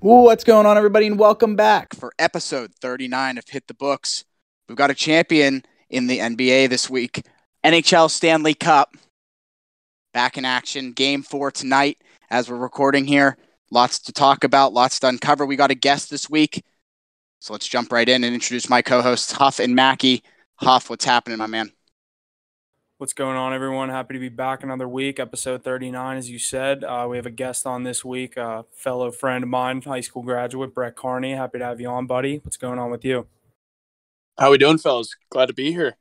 What's going on, everybody, and welcome back for episode 39 of Hit the Books. We've got a champion in the NBA this week. NHL Stanley Cup back in action. Game 4 tonight as we're recording here. Lots to talk about, lots to uncover. We got a guest this week, so let's jump right in and introduce my co-hosts, Huff and Mackie. Huff, what's happening, my man? What's going on, everyone? Happy to be back another week, episode 39, as you said. We have a guest on this week, a fellow friend of mine, high school graduate, Brett Carney. Happy to have you on, buddy. What's going on with you? How we doing, fellas? Glad to be here.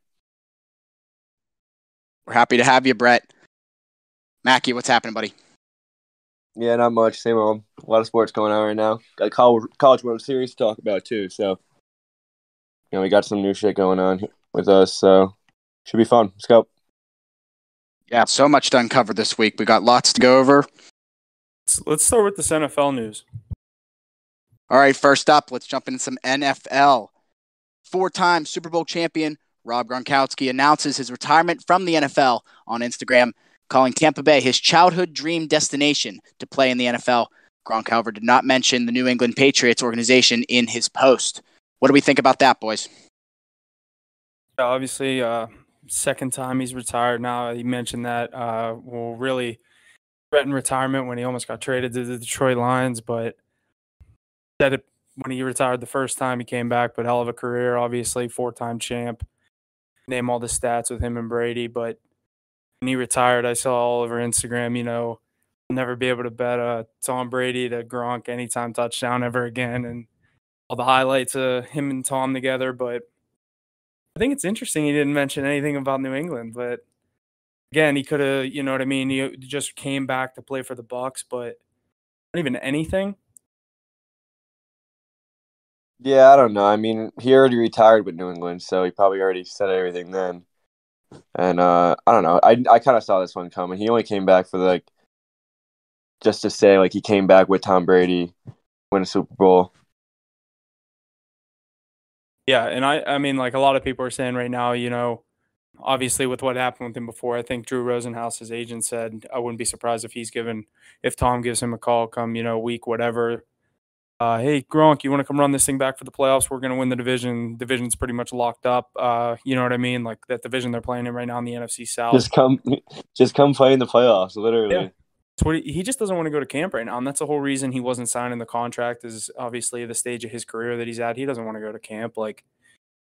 We're happy to have you, Brett. Mackie, what's happening, buddy? Yeah, not much. Same old. A lot of sports going on right now. Got college World Series to talk about, too. So, we got some new shit going on with us. So, should be fun. Let's go. Yeah, so much to uncover this week. We got lots to go over. Let's start with this NFL news. All right, first up, let's jump into some NFL. Four-time Super Bowl champion Rob Gronkowski announces his retirement from the NFL on Instagram, calling Tampa Bay his childhood dream destination to play in the NFL. Gronk, however, did not mention the New England Patriots organization in his post. What do we think about that, boys? Obviously, second time he's retired now. He mentioned that will really threaten retirement when he almost got traded to the Detroit Lions, but said it when he retired the first time he came back, but hell of a career, obviously, four-time champ. Name all the stats with him and Brady, but when he retired, I saw all over Instagram, I'll never be able to bet Tom Brady to Gronk anytime touchdown ever again, and all the highlights of him and Tom together, but I think it's interesting he didn't mention anything about New England, but again, he could have, you know what I mean? He just came back to play for the Bucs, but not even anything. Yeah, I don't know. I mean, he already retired with New England, so he probably already said everything then. And I don't know. I kind of saw this one coming. He only came back for just to say he came back with Tom Brady, win a Super Bowl. Yeah, and I mean, a lot of people are saying right now, obviously with what happened with him before, I think Drew Rosenhaus's agent said I wouldn't be surprised if Tom gives him a call come, week whatever. Hey, Gronk, you want to come run this thing back for the playoffs? We're going to win the division. Division's pretty much locked up. You know what I mean? Like that division they're playing in right now in the NFC South. Just come play in the playoffs, literally. Yeah. So he just doesn't want to go to camp right now, and that's the whole reason he wasn't signing the contract. Is obviously the stage of his career that he's at. He doesn't want to go to camp.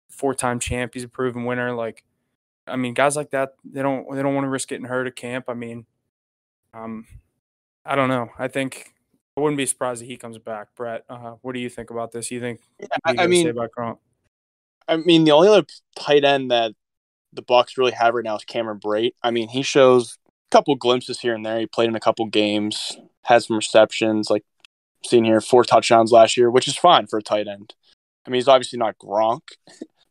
Four-time champ, he's a proven winner. Guys like that, they don't want to risk getting hurt at camp. I don't know. I wouldn't be surprised if he comes back. Brett, what do you think about this? You think? Say about Gronk? The only other tight end that the Bucs really have right now is Cameron Brate. He shows couple glimpses here and there. He played in a couple games, had some receptions, seen here 4 touchdowns last year, which is fine for a tight end. He's obviously not Gronk,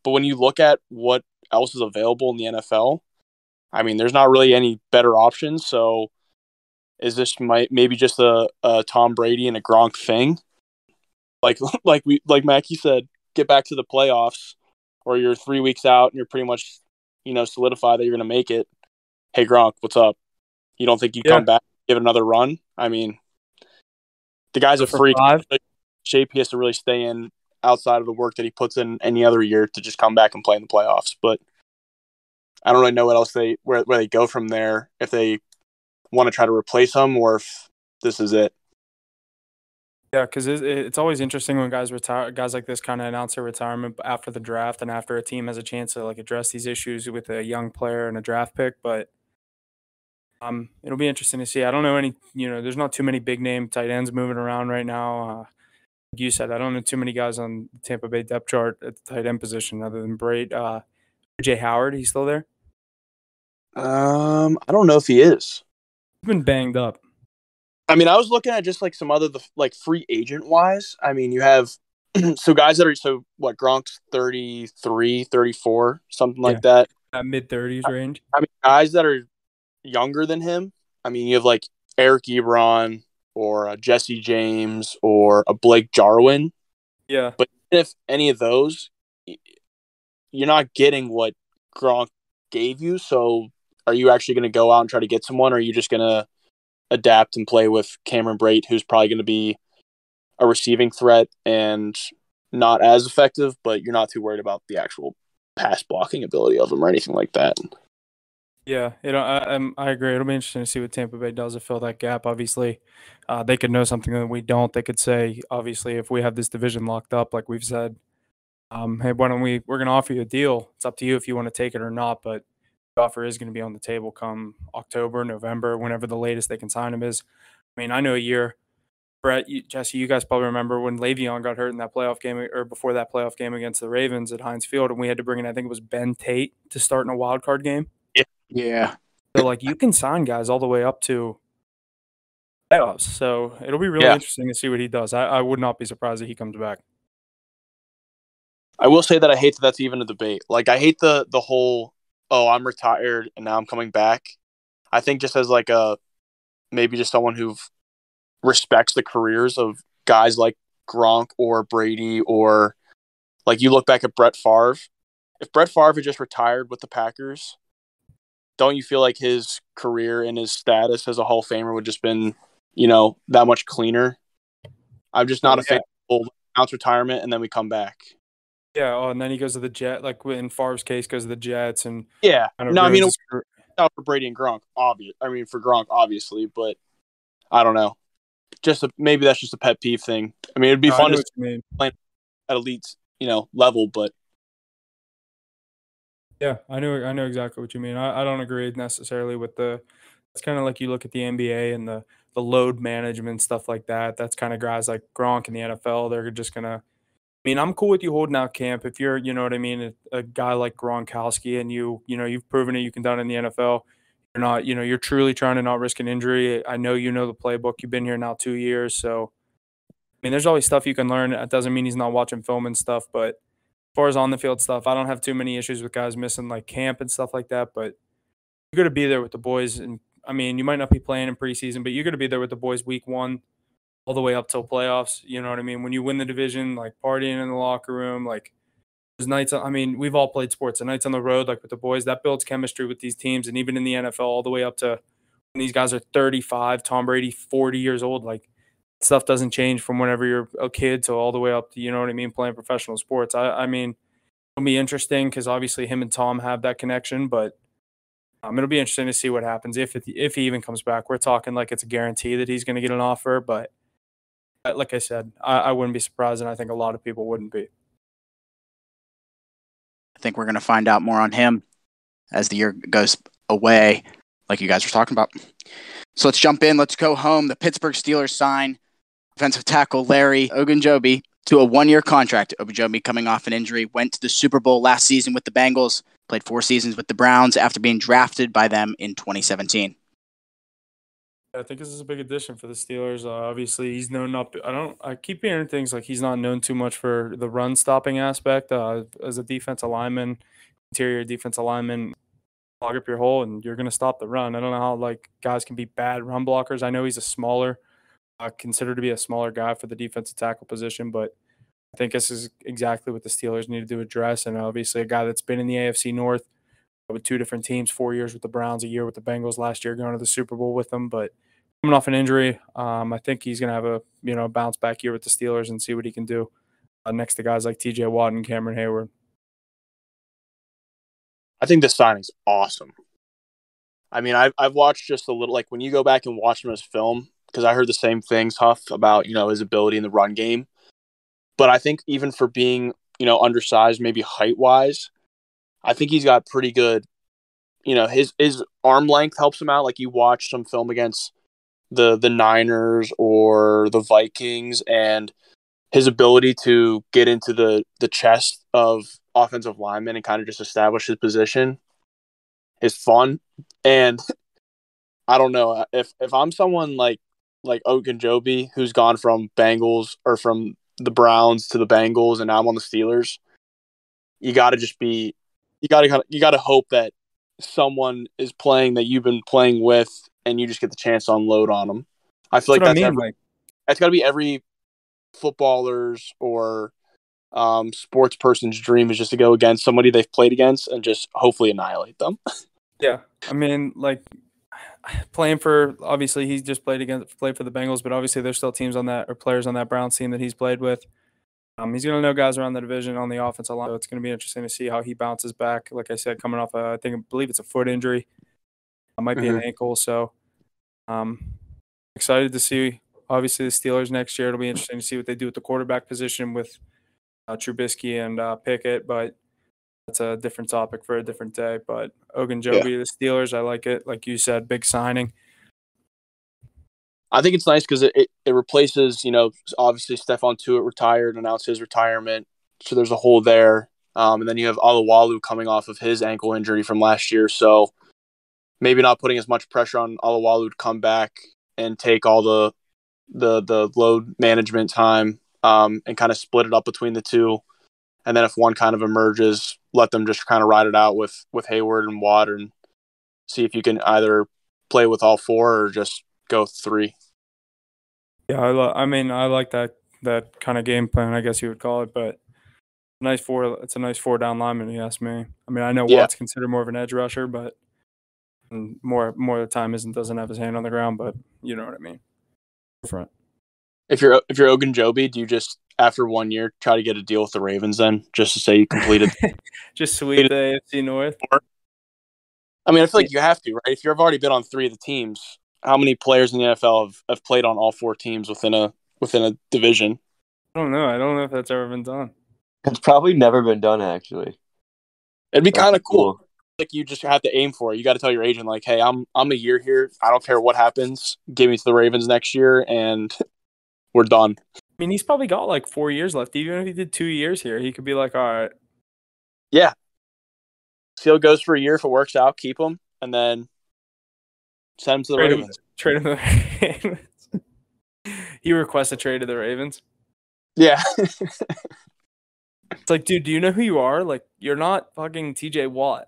but when you look at what else is available in the NFL, there's not really any better options. So is this maybe just a Tom Brady and a Gronk thing? Like Mackie said, get back to the playoffs, or you're 3 weeks out and you're pretty much, solidified that you're going to make it. Hey, Gronk, what's up? You don't think you come back, give it another run? The guy's a freak. Shape he has to really stay in outside of the work that he puts in any other year to just come back and play in the playoffs. But I don't really know what else where they go from there, if they want to try to replace him or if this is it. Yeah, because it's always interesting when guys retire. Guys like this kind of announce their retirement after the draft and after a team has a chance to address these issues with a young player and a draft pick. But it'll be interesting to see. I don't know any. There's not too many big name tight ends moving around right now. Like you said, I don't know too many guys on the Tampa Bay depth chart at the tight end position other than Brate. Jay Howard, he's still there? I don't know if he is. He's been banged up. I was looking at just some other free agent wise. You have guys that are Gronk's 33, 34, something like that. Mid-30s range. Guys that are younger than him. You have Eric Ebron or a Jesse James or a Blake Jarwin. Yeah. But if any of those, you're not getting what Gronk gave you. So are you actually going to go out and try to get someone, or are you just going to adapt and play with Cameron Brate, who's probably going to be a receiving threat and not as effective, but you're not too worried about the actual pass blocking ability of him or anything like that. Yeah, I agree. It'll be interesting to see what Tampa Bay does to fill that gap. Obviously, they could know something that we don't. They could say, obviously, if we have this division locked up, like we've said, hey, why don't we're going to offer you a deal. It's up to you if you want to take it or not, but the offer is going to be on the table come October, November, whenever the latest they can sign him is. I mean, I know a year. Brett, Jesse, you guys probably remember when Le'Veon got hurt in that playoff game or before that playoff game against the Ravens at Heinz Field, and we had to bring in, I think it was Ben Tate to start in a wild card game. Yeah. So, like, you can sign guys all the way up to playoffs. So it'll be really interesting to see what he does. I would not be surprised if he comes back. I will say that I hate that that's even a debate. Like, I hate the whole, oh, I'm retired and now I'm coming back. I think just as like maybe just someone who respects the careers of guys like Gronk or Brady, or like you look back at Brett Favre. If Brett Favre had just retired with the Packers, don't you feel like his career and his status as a Hall of Famer would just been, that much cleaner? I'm just not a fan of announce retirement and then we come back. Yeah, and then he goes to the Jets. Like in Favre's case, goes to the Jets and out for Brady and Gronk, for Gronk, obviously, but I don't know. Maybe that's just a pet peeve thing. I mean, it'd be fun to play at elite, level, but yeah, I know exactly what you mean. I don't agree necessarily with it's kind of like you look at the NBA and the load management, stuff like that. That's kind of guys like Gronk in the NFL. They're just going to, I'm cool with you holding out camp if you're, you know what I mean, a guy like Gronkowski and you've proven it, you can done it in the NFL. You're not, you're truly trying to not risk an injury. I know you know the playbook. You've been here now 2 years. So, there's always stuff you can learn. That doesn't mean he's not watching film and stuff, but as far as on the field stuff, I don't have too many issues with guys missing like camp and stuff like that, but you're going to be there with the boys. And you might not be playing in preseason, but you're going to be there with the boys week 1 all the way up till playoffs. You know what I mean? When you win the division, like partying in the locker room, like there's nights. We've all played sports. The nights on the road, like with the boys, that builds chemistry with these teams. And even in the NFL, all the way up to when these guys are 35, Tom Brady, 40 years old, like stuff doesn't change from whenever you're a kid to all the way up to, you know what I mean, playing professional sports. It'll be interesting because obviously him and Tom have that connection, but it'll be interesting to see what happens if he even comes back. We're talking like it's a guarantee that he's going to get an offer, but like I said, I wouldn't be surprised, and I think a lot of people wouldn't be. I think we're going to find out more on him as the year goes away, like you guys were talking about. So let's jump in. Let's go home. The Pittsburgh Steelers sign offensive tackle Larry Ogunjobi to a 1-year contract. Ogunjobi, coming off an injury, went to the Super Bowl last season with the Bengals, played 4 seasons with the Browns after being drafted by them in 2017. I think this is a big addition for the Steelers. Obviously, he's known up. I keep hearing things like he's not known too much for the run stopping aspect. As a defensive lineman, interior defensive lineman, clog up your hole and you're going to stop the run. I don't know how guys can be bad run blockers. I know he's a smaller, considered to be a smaller guy for the defensive tackle position, but I think this is exactly what the Steelers needed to address. And obviously, a guy that's been in the AFC North with 2 different teams, 4 years with the Browns, a year with the Bengals, last year going to the Super Bowl with them, but coming off an injury, I think he's going to have a bounce back year with the Steelers and see what he can do next to guys like T.J. Watt and Cameron Hayward. I think this signing's awesome. I've watched just a little, like when you go back and watch him as film, because I heard the same things, Huff, about his ability in the run game. But I think even for being undersized, maybe height wise, I think he's got pretty good. His arm length helps him out. Like you watch some film against the Niners or the Vikings, and his ability to get into the chest of offensive linemen and kind of just establish his position is fun. And I don't know if I'm someone like Ogunjobi, who's gone from Bengals or from the Browns to the Bengals, and now I'm on the Steelers. You got to hope that someone is playing that you've been playing with, and you just get the chance to unload on them. I feel like that's got to be every footballer's or sports person's dream, is just to go against somebody they've played against and just hopefully annihilate them. Yeah, playing for, obviously he just played for the Bengals, but obviously there's still teams on that or players on that Browns team that he's played with. He's going to know guys around the division on the offensive line. So it's going to be interesting to see how he bounces back. Like I said, coming off I believe it's a foot injury. It might be an ankle. So excited to see, obviously, the Steelers next year. It'll be interesting to see what they do with the quarterback position with Trubisky and Pickett, but that's a different topic for a different day. But Ogunjobi, the Steelers, I like it. Like you said, big signing. I think it's nice because it replaces, obviously Stephon Tuitt retired, announced his retirement. So there's a hole there. And then you have Aluwalu coming off of his ankle injury from last year. So maybe not putting as much pressure on Aluwalu to come back and take all the load management time and kind of split it up between the two. And then if one kind of emerges, let them just kind of ride it out with Hayward and Watt and see if you can either play with all four or just go three. Yeah, I like that kind of game plan, I guess you would call it, but it's a nice four down lineman, if you ask me. I mean, I know Watt's considered more of an edge rusher, but more of the time doesn't have his hand on the ground, but you know what I mean. Front. If you're Ogunjobi, do you just after 1 year try to get a deal with the Ravens then, just to say you completed just sweep the AFC North? I mean, I feel like you have to, right? If you've already been on three of the teams, how many players in the NFL have played on all four teams within a division? I don't know if that's ever been done. It's probably never been done, actually. It'd be kind of cool. Like, you just have to aim for it. You got to tell your agent, like, hey, I'm a year here. I don't care what happens. Give me to the Ravens next year, and we're done. I mean, he's probably got like 4 years left. Even if he did 2 years here, he could be like, all right. Yeah. Seal goes for a year. If it works out, keep him, and then send him to the Ravens. Trade him to the Ravens. He requests a trade to the Ravens. Yeah. It's like, dude, do you know who you are? Like, you're not fucking TJ Watt.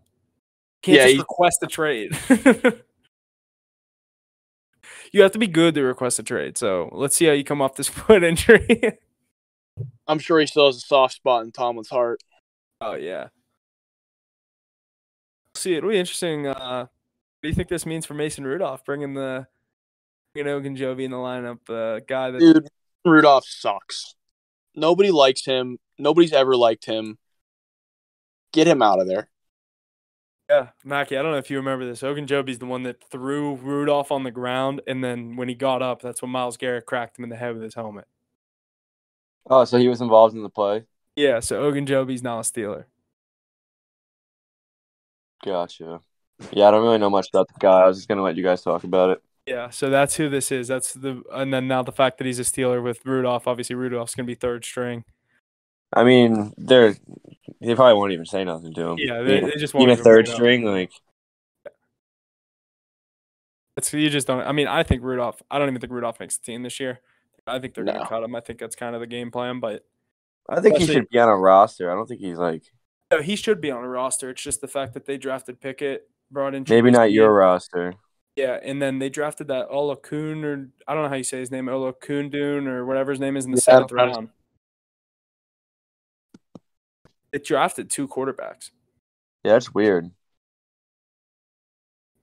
You can't just request a trade. You have to be good to request a trade. So let's see how you come off this foot injury. I'm sure he still has a soft spot in Tomlin's heart. Oh, yeah. See, it'll be interesting. What do you think this means for Mason Rudolph, bringing Ogunjobi in the lineup? Guy that Dude, Rudolph sucks. Nobody likes him. Nobody's ever liked him. Get him out of there. Yeah, Mackie, I don't know if you remember this. Ogunjobi's the one that threw Rudolph on the ground, and then when he got up, that's when Myles Garrett cracked him in the head with his helmet. Oh, so he was involved in the play? Yeah, so Ogunjobi's now a Steeler. Gotcha. Yeah, I don't really know much about the guy. I was just going to let you guys talk about it. Yeah, so that's who this is. And then now the fact that he's a Steeler with Rudolph, obviously Rudolph's going to be third string. I mean, they probably won't even say nothing to him. Yeah, they just won't even a third string, like. You just don't. I mean, I don't even think Rudolph makes the team this year. I think they're going to cut him. I think that's kind of the game plan, but. I think he should be on a roster. I don't think he's like. No, he should be on a roster. It's just the fact that they drafted Pickett, brought in. Maybe not your roster. Yeah, and then they drafted that Olakun, or I don't know how you say his name, Olakundun, or whatever his name is in the 7th round. It drafted 2 quarterbacks. Yeah, that's weird.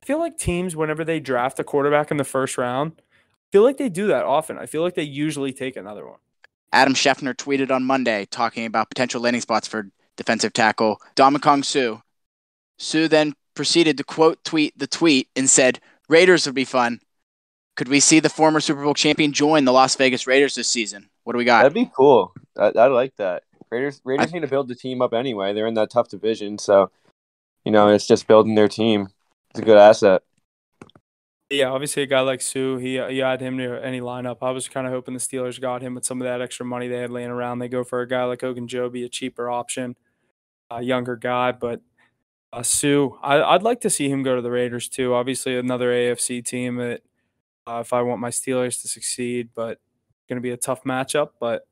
I feel like teams, whenever they draft a quarterback in the first round, I feel like they do that often. I feel like they usually take another one. Adam Scheffner tweeted on Monday talking about potential landing spots for defensive tackle Ndamukong Suh. Suh then proceeded to tweet the tweet and said, Raiders would be fun. Could we see the former Super Bowl champion join the Las Vegas Raiders this season? What do we got? That'd be cool. I like that. Raiders need to build the team up anyway. They're in that tough division, so it's just building their team. It's a good asset. Yeah, obviously a guy like Suh, he add him to any lineup. I was kind of hoping the Steelers got him with some of that extra money they had laying around. They go for a guy like Ogunjobi, a cheaper option, a younger guy, but Suh, I'd like to see him go to the Raiders too. Obviously another AFC team that if I want my Steelers to succeed, but going to be a tough matchup, but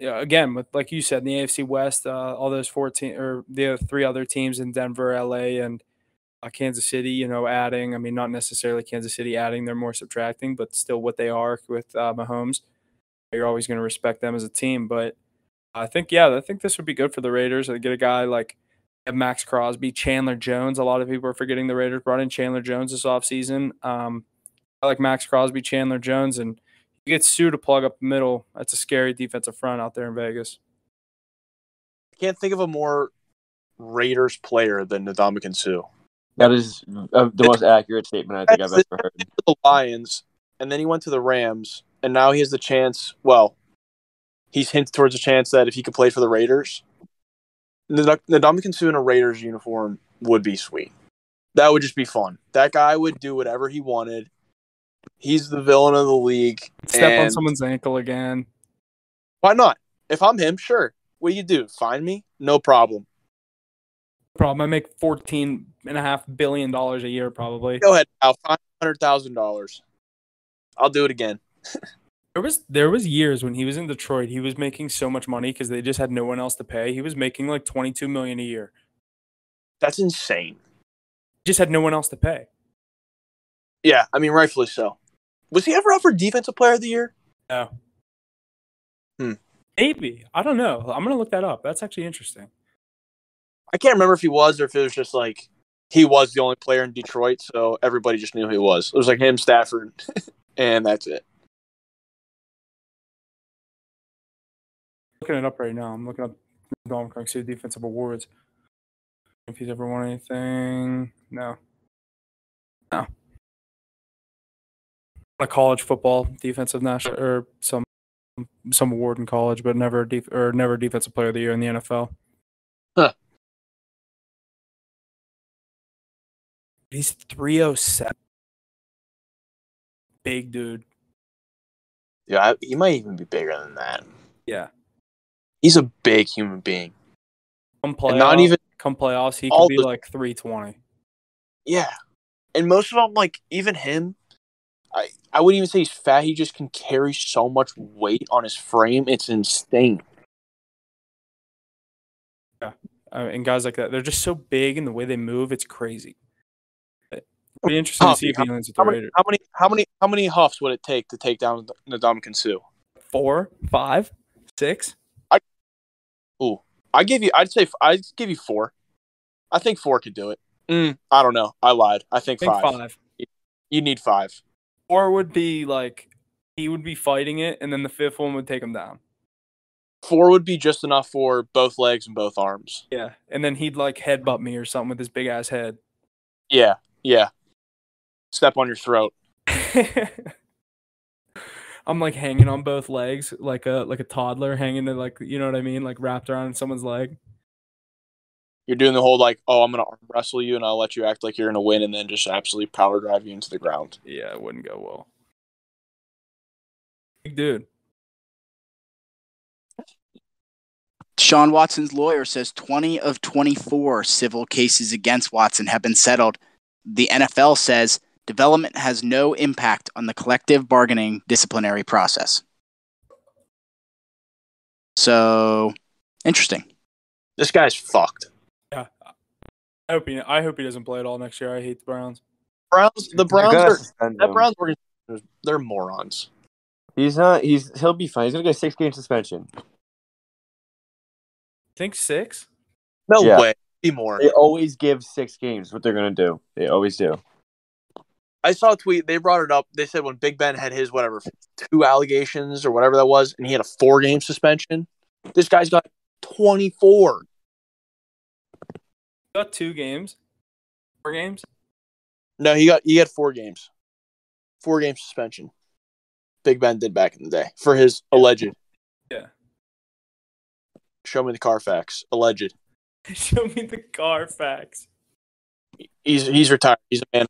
again, like you said, in the AFC West, all those 14 or the 3 other teams in Denver, LA, and Kansas City, adding. I mean, not necessarily Kansas City adding; they're more subtracting, but still what they are with Mahomes. You're always going to respect them as a team. But I think this would be good for the Raiders. I get a guy like have Max Crosby, Chandler Jones. A lot of people are forgetting the Raiders brought in Chandler Jones this offseason. I like Max Crosby, Chandler Jones, and you get Sue to plug up the middle. That's a scary defensive front out there in Vegas. I can't think of a more Raiders player than Ndamukong Suh. That is the most accurate statement I think I've ever heard. The Lions, and then he went to the Rams, and now he has the chance. Well, he's hinted towards a chance that if he could play for the Raiders, Ndamukong Suh in a Raiders uniform would be sweet. That would just be fun. That guy would do whatever he wanted. He's the villain of the league. Step on someone's ankle again. Why not? If I'm him, sure. What do you do? Find me? No problem. I make $14.5 billion a year probably. Go ahead, I'll find $100,000. I'll do it again. There was years when he was in Detroit, he was making so much money because they just had no one else to pay. He was making like $22 million a year. That's insane. Just had no one else to pay. Yeah, I mean, rightfully so. Was he ever up for Defensive Player of the Year? No. Maybe. I don't know. I'm going to look that up. That's actually interesting. I can't remember if he was or if it was just like he was the only player in Detroit, so everybody just knew who he was. It was like him, Stafford, and that's it. Looking it up right now. I'm looking up Ndamukong Suh defensive awards. If he's ever won anything. No. A college football defensive national or some award in college, but never defensive player of the year in the NFL. Huh. He's 307. Big dude. Yeah, he might even be bigger than that. Yeah. He's a big human being. Come playoffs, he could be like 320. Yeah. And most of them, like, even him, I wouldn't even say he's fat. He just can carry so much weight on his frame. It's insane. Yeah. And guys like that, they're just so big in the way they move. It's crazy. It'd be interesting to see if he lands with the Raiders. How many huffs would it take to take down Ndamukong Suh? 4, 5, 6? I'd give you 4. I think 4 could do it. I don't know. I lied. I think 5. You need 5. 4 would be like he would be fighting it, and then the 5th one would take him down. 4 would be just enough for both legs and both arms. Yeah, and then he'd like headbutt me or something with his big ass head. Yeah. Step on your throat. I'm like hanging on both legs, like a toddler hanging to, like, you know what I mean, like wrapped around someone's leg. You're doing the whole like, oh, I'm gonna arm wrestle you and I'll let you act like you're gonna win, and then just absolutely power drive you into the ground. Yeah, it wouldn't go well. Big dude. Sean Watson's lawyer says 20 of 24 civil cases against Watson have been settled. The NFL says development has no impact on the collective bargaining disciplinary process. So, interesting. This guy's fucked. Yeah. I hope he doesn't play at all next year. I hate the Browns. The Browns organization, they're morons. He'll be fine. He's gonna get a 6-game suspension. Think 6? No way. Be more. They always give 6 games. What they're gonna do? They always do. I saw a tweet. They brought it up. They said when Big Ben had his 2 allegations or whatever that was, and he had a 4-game suspension. This guy's got 24. Got 2 games? 4 games? No, he had 4 games. 4-game suspension. Big Ben did back in the day for his alleged. Yeah. Show me the Carfax. Alleged. Show me the Carfax. He's retired. He's a man.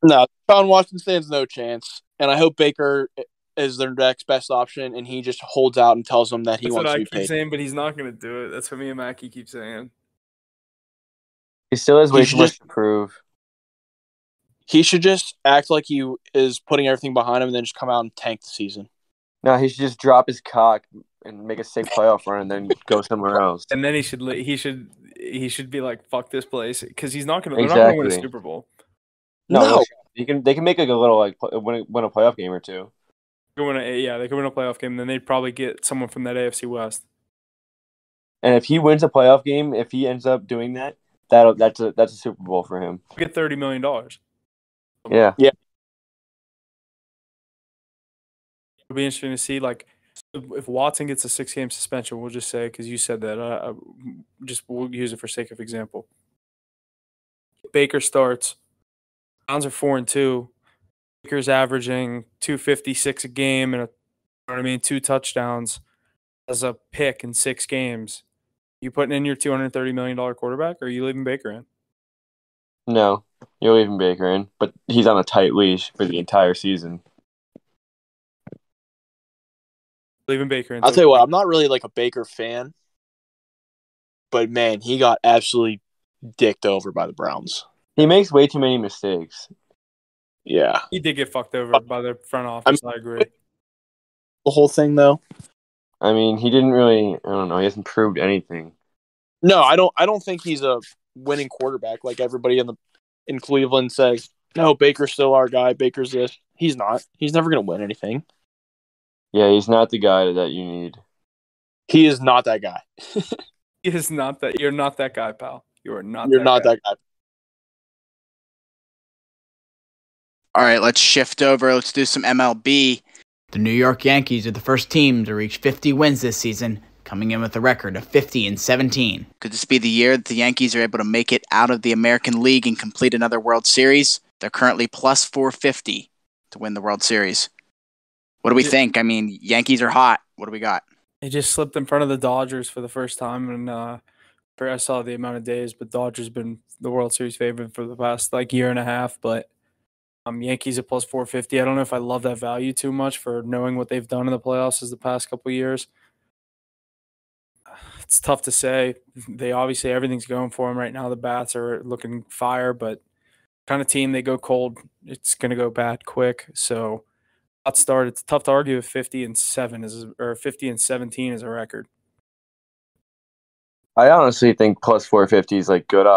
No, Sean Watson stands no chance, and I hope Baker is their next best option, and he just holds out and tells them that he wants to be paid. That's what I keep saying, but he's not going to do it. That's what me and Mackie keep saying. He still has way too much to prove. He should just act like he is putting everything behind him and then just come out and tank the season. No, he should just drop his cock and make a sick playoff run and then go somewhere else. And then he should be like, fuck this place, because he's not going to. They're not going to win a Super Bowl. No. They can make like a little win a playoff game or 2. They could win a playoff game, and then they'd probably get someone from that AFC West. And if he wins a playoff game, if he ends up doing that, that's a Super Bowl for him. Get $30 million. Yeah. It'll be interesting to see, like, if Watson gets a 6-game suspension, we'll just say, because you said that, we'll use it for sake of example. Baker starts. Browns are 4-2. Baker's averaging 256 a game and 2 touchdowns as a pick in 6 games. You putting in your $230 million quarterback, or are you leaving Baker in? No, you're leaving Baker in, but he's on a tight leash for the entire season. Leaving Baker in. I'll tell you what, I'm not really like a Baker fan, but man, he got absolutely dicked over by the Browns. He makes way too many mistakes. Yeah. He did get fucked over by the front office, I agree. The whole thing, though? I mean, he didn't really, I don't know, he hasn't proved anything. No, I don't think he's a winning quarterback like everybody in Cleveland says. No, Baker's still our guy. Baker's this. He's not. He's never going to win anything. Yeah, he's not the guy that you need. He is not that guy. He is not that. You're not that guy, pal. You're not that guy. All right, let's shift over. Let's do some MLB. The New York Yankees are the first team to reach 50 wins this season, coming in with a record of 50-17. Could this be the year that the Yankees are able to make it out of the American League and complete another World Series? They're currently plus 450 to win the World Series. What do we think? I mean, Yankees are hot. What do we got? They just slipped in front of the Dodgers for the first time, and I saw the amount of days, but Dodgers been the World Series favorite for the past year and a half. But Yankees at plus 450. I don't know if I love that value too much for knowing what they've done in the playoffs the past couple of years. It's tough to say. They obviously everything's going for them right now. The bats are looking fire, but kind of team they go cold, it's going to go bad quick. So hot start. It's tough to argue if 50-7 or 50-17 is a record. I honestly think plus 450 is good.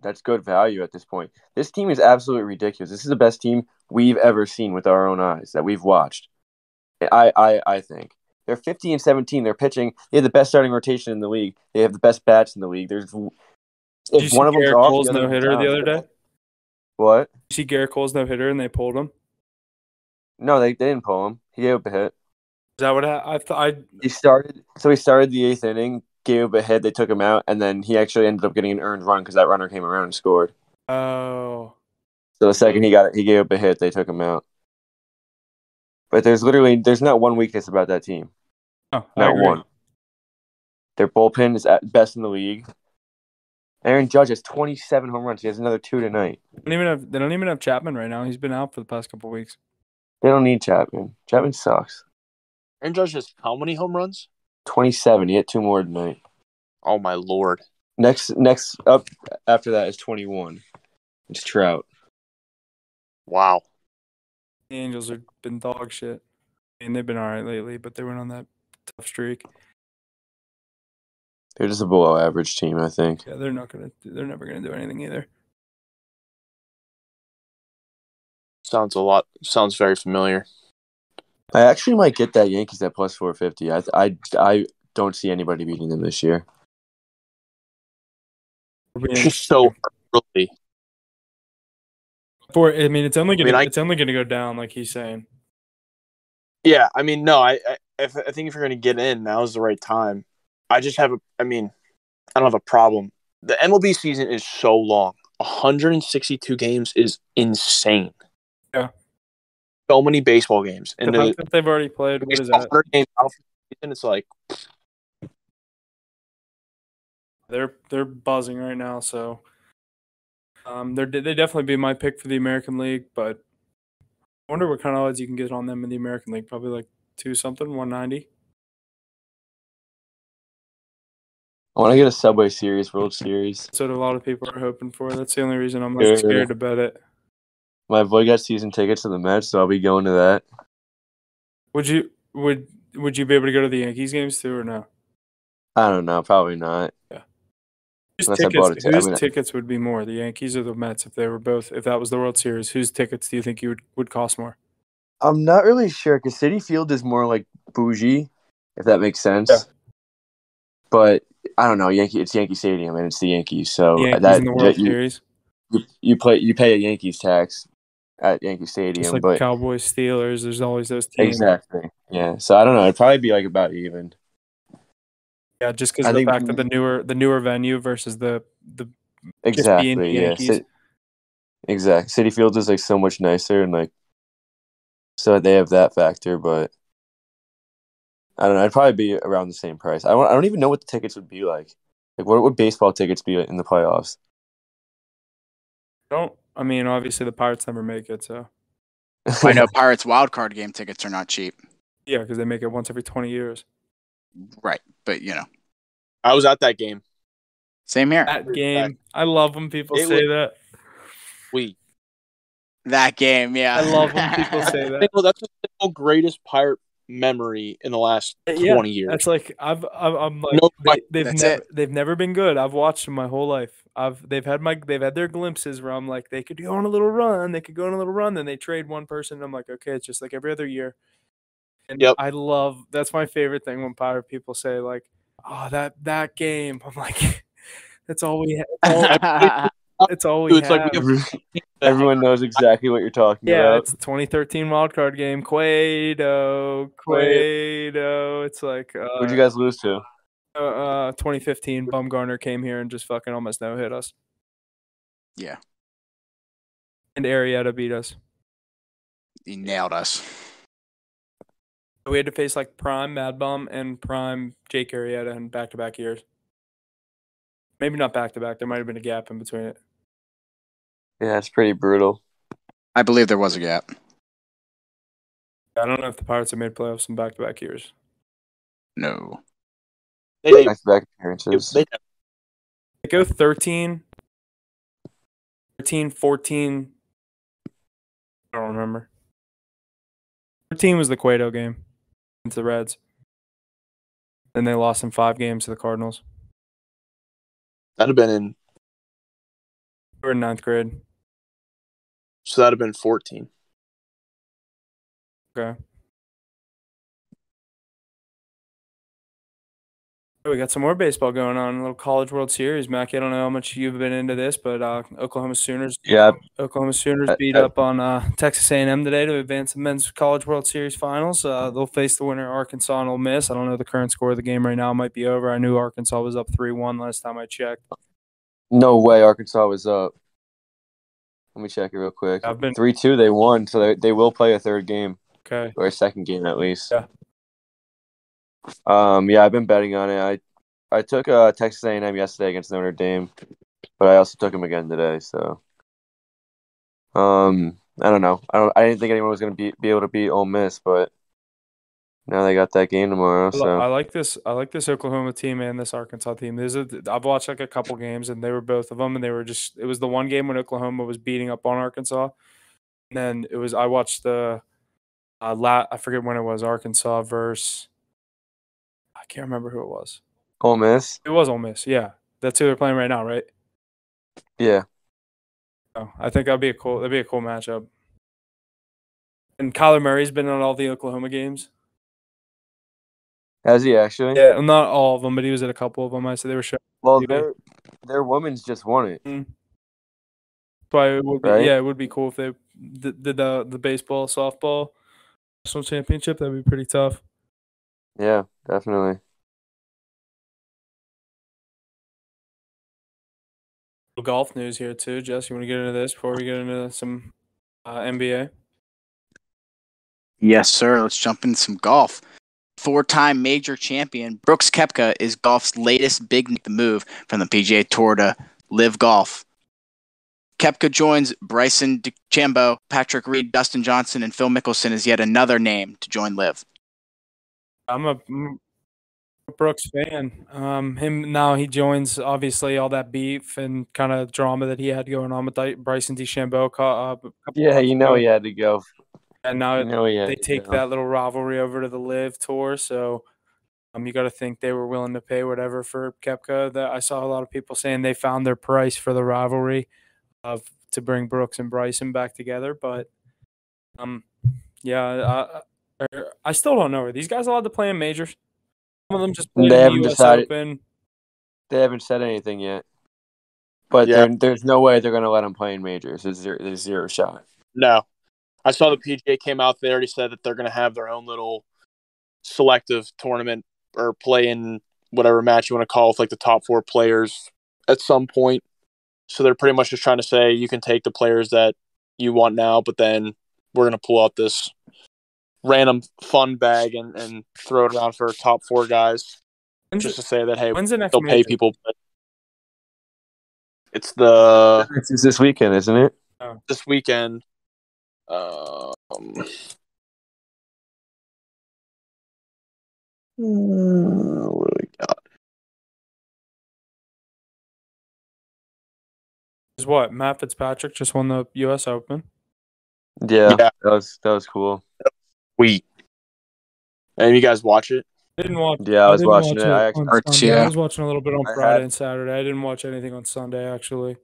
That's good value at this point. This team is absolutely ridiculous. This is the best team we've ever seen with our own eyes that we've watched. I think they're 50-17. They're pitching. They have the best starting rotation in the league. They have the best bats in the league. Did you see Garrett Cole's no hitter the other day? What? Did you see Garrett Cole's no hitter and they pulled him? No, they didn't pull him. He gave up a hit. Is that what I thought? He started the 8th inning, gave up a hit, they took him out, and then he actually ended up getting an earned run because that runner came around and scored. Oh. So the second he gave up a hit, they took him out. But there's not one weakness about that team. Oh, not one. Their bullpen is at best in the league. Aaron Judge has 27 home runs. He has another 2 tonight. They don't even have Chapman right now. He's been out for the past couple of weeks. They don't need Chapman. Chapman sucks. Aaron Judge has how many home runs? 27. He hit 2 more tonight. Oh my lord. Next up after that is 21. It's Trout. Wow. The Angels have been dog shit. And they've been all right lately, but they went on that tough streak. They're just a below average team, I think. Yeah, they're never gonna do anything either. Sounds very familiar. I actually might get that Yankees at plus 450. I don't see anybody beating them this year. Just so early. It's only gonna go down, like he's saying. Yeah, I mean, no, I think if you're gonna get in, now is the right time. I don't have a problem. The MLB season is so long. 162 games is insane. Yeah. So many baseball games. And the fact that they've already played, what is that? 100 games out for the season, it's like they're buzzing right now, so they definitely be my pick for the American League, but I wonder what kind of odds you can get on them in the American League. Probably like 190. I want to get a Subway Series, World Series. That's what a lot of people are hoping for. That's the only reason I'm scared to bet it. My boy got season tickets to the Mets, so I'll be going to that. Would you be able to go to the Yankees games too, or no? I don't know. Probably not. Yeah. Whose tickets would be more, the Yankees or the Mets, if that was the World Series? Whose tickets do you think would cost more? I'm not really sure because Citi Field is more like bougie, if that makes sense. Yeah. but I don't know. It's Yankee Stadium and it's the Yankees, so Yankees in the World Series. You pay a Yankees tax at Yankee Stadium, Just like but the Cowboys, Steelers, there's always those teams. exactly. Yeah. So I don't know. It'd probably be like about even. Yeah, just because I of the think fact that the newer venue versus the just being exactly. Yeah. Yankees. Exactly. City Fields is like so much nicer and like so they have that factor, but I don't know. It'd probably be around the same price. I don't even know what the tickets would be like. Like what would baseball tickets be in the playoffs? I mean, obviously the Pirates never make it, so I know Pirates wild card game tickets are not cheap. yeah, because they make it once every 20 years. Right, but I was at that game. same here. That game, I love when people It say was- that. That game, yeah. I love when people say that. That's the single greatest Pirate memory in the last 20 years. That's like I'm like No, they've never been good. I've watched them my whole life. They've had their glimpses where I'm like they could go on a little run, then they trade one person. And I'm like, okay, it's just like every other year. And Yep. that's my favorite thing when Pirate people say like, oh that game. I'm like, that's all we have. It's all we have. Like Everyone knows exactly what you're talking about. It's the 2013 wildcard game. Cueto. It's like Who'd you guys lose to? 2015. Bumgarner came here and just fucking almost no hit us. Yeah. And Arrieta beat us. He nailed us. We had to face like prime Mad Bum and prime Jake Arrieta in back-to-back years. Maybe not back-to-back. There might have been a gap in between it. Yeah, it's pretty brutal. I believe there was a gap. I don't know if the Pirates have made playoffs in back-to-back years. No. Back-to-back appearances. They go 13, 14. I don't remember. 13 was the Cueto game against the Reds. Then they lost in 5 games to the Cardinals. That'd have been in. We were in 9th grade. So that'd have been 14. Okay. We got some more baseball going on. A little College World Series, Mackie. I don't know how much you've been into this, but Oklahoma Sooners. Yeah. Oklahoma Sooners beat up on Texas A&M today to advance the men's College World Series finals. They'll face the winner, Arkansas and Ole Miss. I don't know the current score of the game right now. It might be over. I knew Arkansas was up 3-1 last time I checked. No way, Arkansas was up. Let me check it real quick. 3-2. They won, so they will play a third game. Okay. Or a second game at least. Yeah. Yeah, I've been betting on it. I took Texas A&M yesterday against Notre Dame, but I also took them again today. So, I don't know. I didn't think anyone was going to be able to beat Ole Miss, but now they got that game tomorrow. So I like this Oklahoma team and this Arkansas team. I've watched like a couple games, and they were both of them, and they were just. It was the one game when Oklahoma was beating up on Arkansas, and then I watched the. I forget when it was, Arkansas versus. I can't remember who it was. Ole Miss? It was Ole Miss, yeah. That's who they're playing right now, right? Yeah. Oh, I think that'd be a cool matchup. And Kyler Murray's been on all the Oklahoma games. Has he actually? Yeah, well, not all of them, but he was at a couple of them. I said they were showing. Well, their women's just won it. Mm-hmm. But it would be, right? Yeah, it would be cool if they did the baseball, softball national championship. That'd be pretty tough. Yeah, definitely. Golf news here too, Jess. You want to get into this before we get into some NBA? Yes, sir. Let's jump into some golf. 4-time major champion Brooks Koepka is golf's latest big move from the PGA Tour to Live Golf. Koepka joins Bryson DeChambeau, Patrick Reed, Dustin Johnson, and Phil Mickelson as yet another name to join Live. I'm a Brooks fan. Him now he joins obviously all that beef and kind of drama that he had going on with Bryson DeChambeau. Yeah, he had to go. And now they take that little rivalry over to the Live Tour, so you got to think they were willing to pay whatever for Koepka. That I saw a lot of people saying they found their price for the rivalry to bring Brooks and Bryson back together. But I still don't know. Are these guys allowed to play in majors? Some of them just played They in the haven't U.S. decided. Open. They haven't said anything yet. But Yeah. there's no way they're going to let him play in majors. There's zero shot. No. I saw the PGA came out. They already said that they're going to have their own little selective tournament or play in whatever match you want to call with like the top 4 players at some point. So they're pretty much just trying to say you can take the players that you want now, but then we're going to pull out this random fun bag and throw it around for top 4 guys just to say that, hey, When's the next they'll pay major? people. But it's the It's this weekend, isn't it? this weekend. What do we got? Is what? Matt Fitzpatrick just won the U.S. Open. Yeah. Yeah. That was cool. Sweet. And you guys watch it? I didn't watch. Yeah, I was didn't watching watch it. I on actually- Arts, Sunday. yeah. I was watching a little bit on I Friday had- and Saturday. I didn't watch anything on Sunday, actually.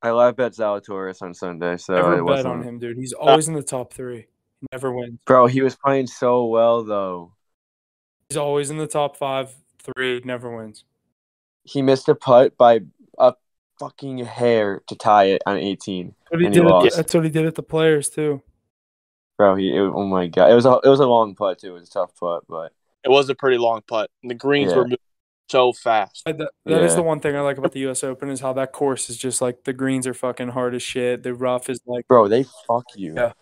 I live bet Zalatoris on Sunday, so Never it bet wasn't. on him, dude. He's always in the top 3. He never wins. Bro, he was playing so well though. He's always in the top 5, 3. Never wins. He missed a putt by a fucking hair to tie it on 18, But he and did he it. lost. That's what he did at the Players too. Bro, oh my god, it was a long putt too. It was a tough putt, but It was a pretty long putt. And the greens Yeah. were moving so fast. That is Yeah. the one thing I like about the U.S. Open is how that course is just like the greens are fucking hard as shit. The rough is like bro, they fuck you. Yeah.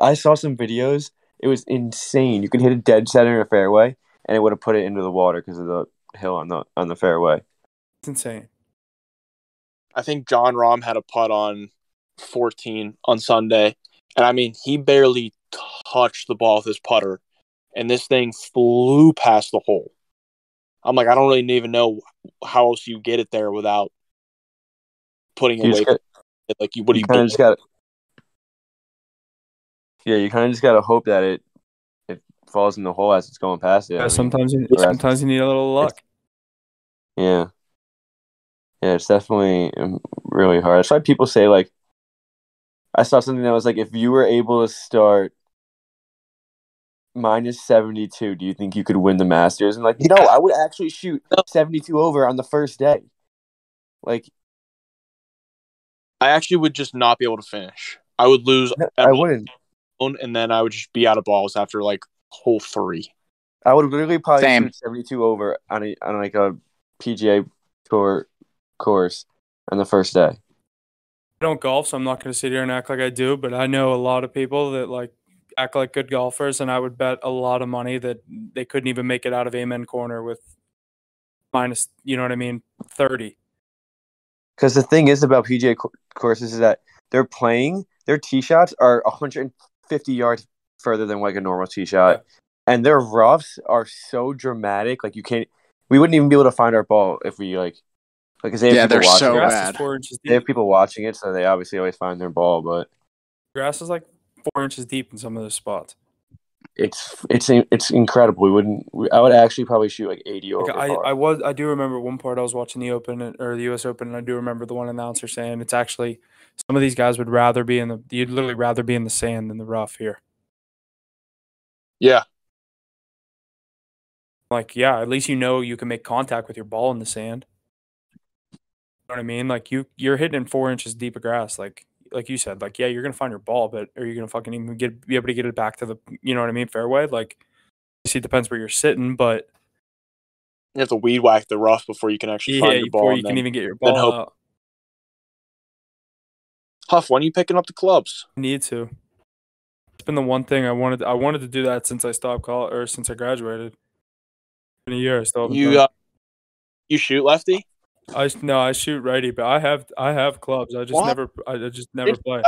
I saw some videos. It was insane. You could hit a dead center in a fairway, and it would have put it into the water because of the hill on the fairway. it's insane. I think John Rahm had a putt on 14 on Sunday. And I mean, he barely touched the ball with his putter. And this thing flew past the hole. I'm like, I don't really even know how else you get it there without putting You away. just Like, what do you you kind do? of just got. Yeah, you kind of just gotta hope that it falls in the hole as it's going past it. Yeah, I mean, sometimes you need a little luck. yeah, it's definitely really hard. That's why people say like, I saw something that was like, if you were able to start minus 72, do you think you could win the Masters? And like, no, I would actually shoot 72 over on the first day. Like, I actually would just not be able to finish. I would lose I wouldn't. and then I would just be out of balls after like hole 3. I would literally probably Same. shoot 72 over on like a PGA Tour course on the first day. I don't golf, so I'm not going to sit here and act like I do. But I know a lot of people that like act like good golfers, and I would bet a lot of money that they couldn't even make it out of Amen Corner with minus, 30. Because the thing is about PGA courses is that their tee shots are 150 yards further than like a normal tee shot, and their roughs are so dramatic. Like we wouldn't even be able to find our ball if we because they have people they're watching. so Grass bad. is 4 inches They have deep. people watching it, so they obviously always find their ball. But Grass is like 4 inches deep in some of those spots. it's incredible. I would actually probably shoot like 80 over. Like I do remember one part I was watching the Open or the U.S. Open, and I do remember the one announcer saying it's actually some of these guys would rather be you'd literally rather be in the sand than the rough here. Yeah. Like, yeah, at least you can make contact with your ball in the sand. You know what I mean? Like you're hitting in 4 inches deep of grass, like you said, like, yeah, you're gonna find your ball, but are you gonna fucking even be able to get it back to the fairway? Like, obviously it depends where you're sitting, but You have to weed whack the rough before you can actually find your ball. before you can even get your ball hope- out. Huff, when are you picking up the clubs? Need to. It's been the one thing I wanted to do that since I stopped college or since I graduated. In a year, I still haven't done it. You shoot lefty? I shoot righty, but I have clubs. I just What? never play.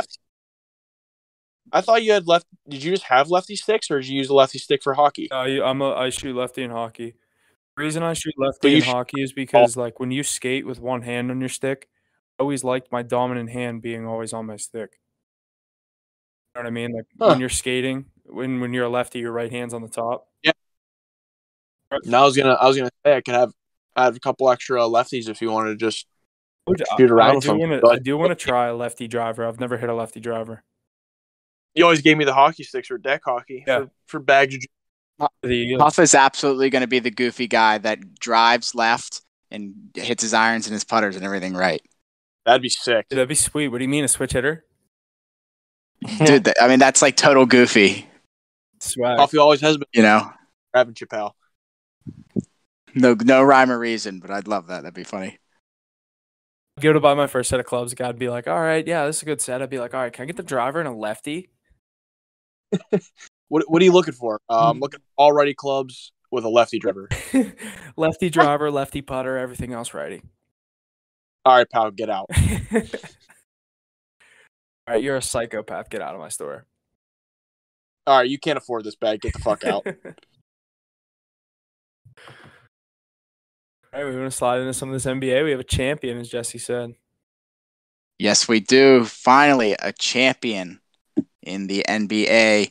I thought you had left. Did you just have lefty sticks, or did you use a lefty stick for hockey? I shoot lefty in hockey. The reason I shoot But lefty you in sh- hockey is because like when you skate with one hand on your stick, I always liked my dominant hand being always on my stick. You know what I mean? Like when you're skating, when you're a lefty, your right hand's on the top. Now I was gonna say I have a couple extra lefties if you wanted to just shoot around with them. I do want to try a lefty driver. I've never hit a lefty driver. You always gave me the hockey sticks for deck hockey Yeah. for bags. Puff is absolutely going to be the goofy guy that drives left and hits his irons and his putters and everything right. That'd be sick. Dude, that'd be sweet. What do you mean, a switch hitter? Dude, I mean, that's like total goofy. Swag. Puffy always has been, haven't Chappelle. No rhyme or reason, but I'd love that. That'd be funny. Go to buy my first set of clubs. The guy'd be like, all right, yeah, this is a good set. I'd be like, all right, can I get the driver and a lefty? What are you looking for? I'm looking for all righty clubs with a lefty driver. Lefty driver, lefty putter, everything else righty. All right, pal, get out. All right, you're a psychopath. Get out of my store. All right, you can't afford this bag. Get the fuck out. All right, we want to slide into some of this NBA. We have a champion, as Jesse said. Yes, we do. Finally, a champion in the NBA.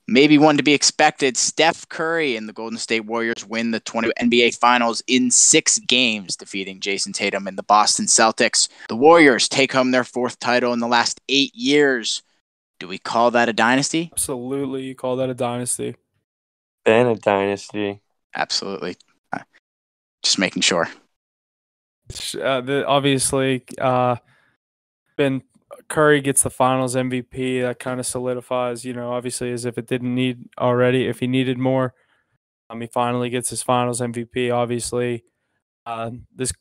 Maybe one to be expected. Steph Curry and the Golden State Warriors win the 20 NBA Finals in 6 games, defeating Jason Tatum and the Boston Celtics. The Warriors take home their 4th title in the last 8 years. Do we call that a dynasty? Absolutely. You call that a dynasty. Been a dynasty. Absolutely. Just making sure. Obviously, Ben Curry gets the Finals MVP. That kind of solidifies, obviously, as if it didn't need already. If he needed more, he finally gets his Finals MVP. Obviously, this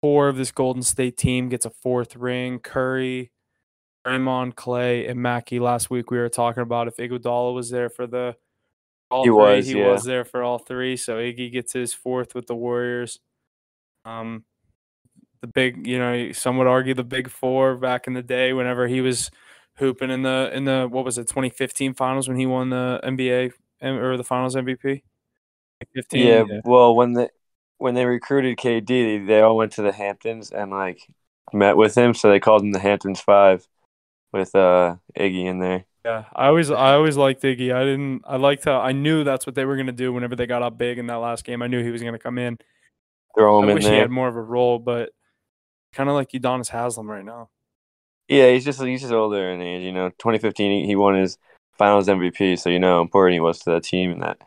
core of this Golden State team gets a 4th ring. Curry, Draymond, Clay, and Mackey. Last week we were talking about if Iguodala was there for he was there for all 3. So Iggy gets his 4th with the Warriors. The big, some would argue the big 4 back in the day whenever he was hooping in the what was it, 2015 Finals when he won the NBA or the Finals MVP. 15. Yeah, well, when they recruited KD, they all went to the Hamptons and met with him, so they called him the Hamptons 5 with Iggy in there. Yeah, I always liked Iggy. I knew that's what they were gonna do whenever they got up big in that last game. I knew he was gonna come in. Throw him in there. I wish he had more of a role, but kind of like Udonis Haslem right now. Yeah, he's just older in age. 2015 he won his Finals MVP, so how important he was to that team and that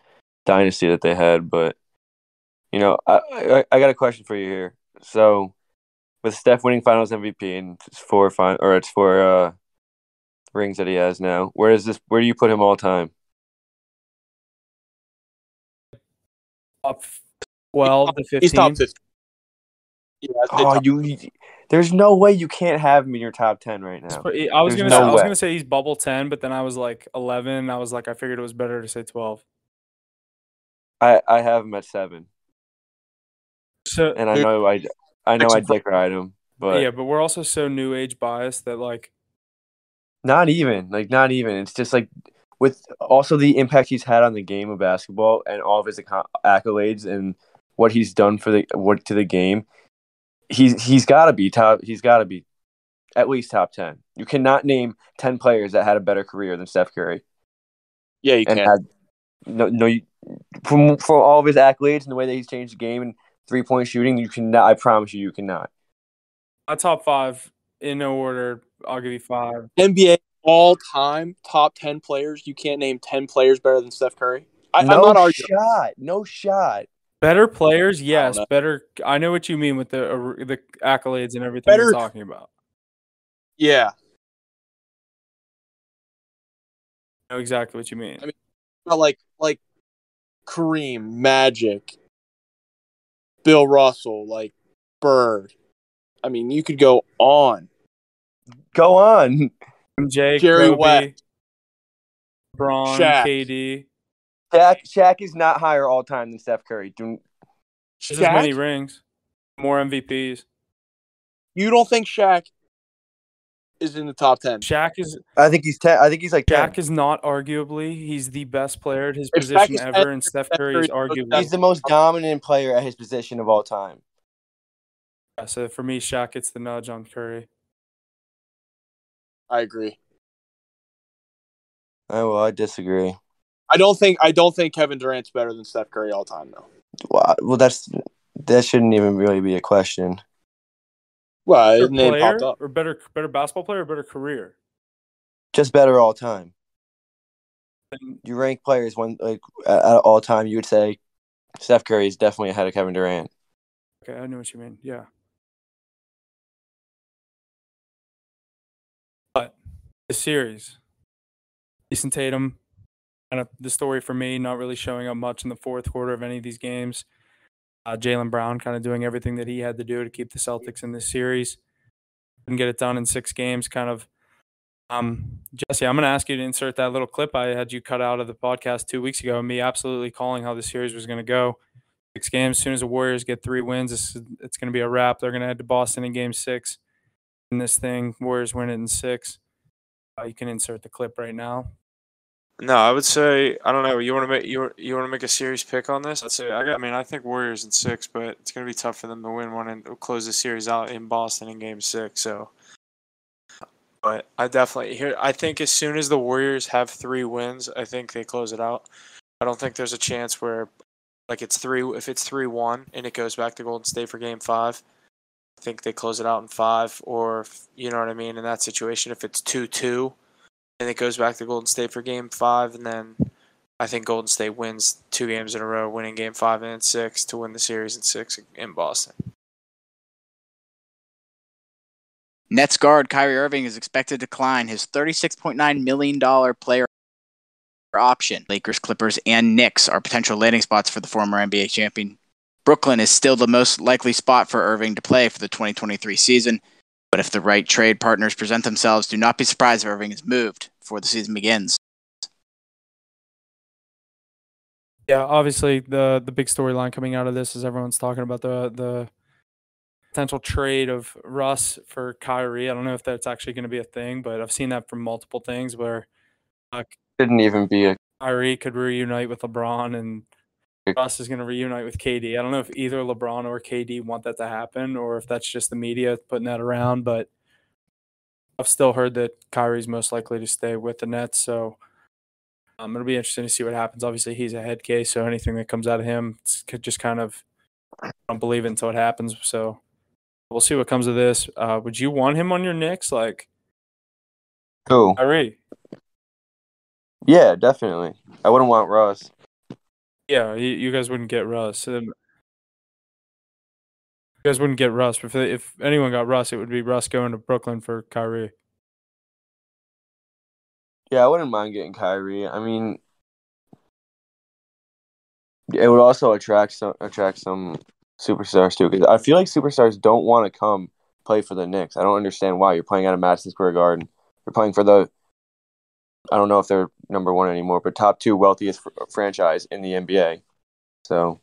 dynasty that they had. But I got a question for you here. So with Steph winning Finals MVP and it's 4 rings that he has now, where do you put him all time? Top 12 to 15. He's top 15. Yeah, there's no way you can't have him in your top 10 right now. I was gonna say he's bubble 10, but then I was like 11. I figured it was better to say 12. I have him at 7. So, and I know I dick ride him, but yeah, but we're also so new age biased that not even. It's just with also the impact he's had on the game of basketball and all of his accolades and what he's done to the game. He's got to be top. He's got to be at least top 10. You cannot name 10 players that had a better career than Steph Curry. Yeah, you can. From all of his accolades and the way that he's changed the game and 3-point shooting, you cannot. I promise you cannot. My top 5 in no order. I'll give you 5. NBA all-time top 10 players. You can't name 10 players better than Steph Curry. I'm not arguing. No shot. Better players, yes. Better. I know what you mean with the accolades and everything you're talking about. Yeah. I know exactly what you mean. I mean, like Kareem, Magic, Bill Russell, Bird. I mean, you could go on. Go on. MJ, Jerry Kobe, West, LeBron, Shaq. KD. Shaq is not higher all time than Steph Curry. Just as many rings, more MVPs. You don't think Shaq is in the top 10? Shaq is. I think he's 10. I think he's 10. Shaq is not arguably. He's the best player at his position ever, and Steph Curry is arguably. He's the most dominant player at his position of all time. Yeah, so for me, Shaq gets the nudge on Curry. I agree. Oh well, I disagree. I don't think Kevin Durant's better than Steph Curry all time though. Well, that shouldn't even really be a question. Well, his name popped up. Or better basketball player or better career? Just better all time. you rank players at all time, you would say Steph Curry is definitely ahead of Kevin Durant. Okay, I know what you mean. Yeah. But the series, Jason Tatum, kind of the story for me, not really showing up much in the fourth quarter of any of these games. Jaylen Brown kind of doing everything that he had to do to keep the Celtics in this series. Couldn't get it done in 6 games, kind of. Jesse, I'm going to ask you to insert that little clip I had you cut out of the podcast 2 weeks ago, me absolutely calling how the series was going to go. 6 games, as soon as the Warriors get 3 wins, it's going to be a wrap. They're going to head to Boston in Game 6 in this thing. Warriors win it in 6. You can insert the clip right now. No, I would say I don't know. You want to make a serious pick on this? I'd say I think Warriors in 6, but it's going to be tough for them to win one and close the series out in Boston in Game 6. So, but I think as soon as the Warriors have 3 wins, I think they close it out. I don't think there's a chance where if it's 3-1 and it goes back to Golden State for Game 5. I think they close it out in 5, or you know what I mean. In that situation, if it's 2-2. And it goes back to Golden State for Game 5, and then I think Golden State wins 2 games in a row, winning Game 5 and 6 to win the series in 6 in Boston. Nets guard Kyrie Irving is expected to decline his $36.9 million player option. Lakers, Clippers, and Knicks are potential landing spots for the former NBA champion. Brooklyn is still the most likely spot for Irving to play for the 2023 season. But if the right trade partners present themselves, do not be surprised if Irving is moved before the season begins. Yeah, obviously the big storyline coming out of this is everyone's talking about the potential trade of Russ for Kyrie. I don't know if that's actually going to be a thing, but I've seen that from multiple things where Didn't even be a Kyrie could reunite with LeBron and Russ is going to reunite with KD. I don't know if either LeBron or KD want that to happen or if that's just the media putting that around, but I've still heard that Kyrie's most likely to stay with the Nets, so it'll be interesting to see what happens. Obviously, he's a head case, so anything that comes out of him could just kind of don't believe it until it happens. So we'll see what comes of this. Would you want him on your Knicks, like Who? Kyrie? Yeah, definitely. I wouldn't want Russ. Yeah, you guys wouldn't get Russ. You guys wouldn't get Russ. If anyone got Russ, it would be Russ going to Brooklyn for Kyrie. Yeah, I wouldn't mind getting Kyrie. I mean, it would also attract some superstars too. Because I feel like superstars don't want to come play for the Knicks. I don't understand why. You're playing out of Madison Square Garden. You're playing for I don't know if they're number 1 anymore, but top 2 wealthiest franchise in the NBA. So,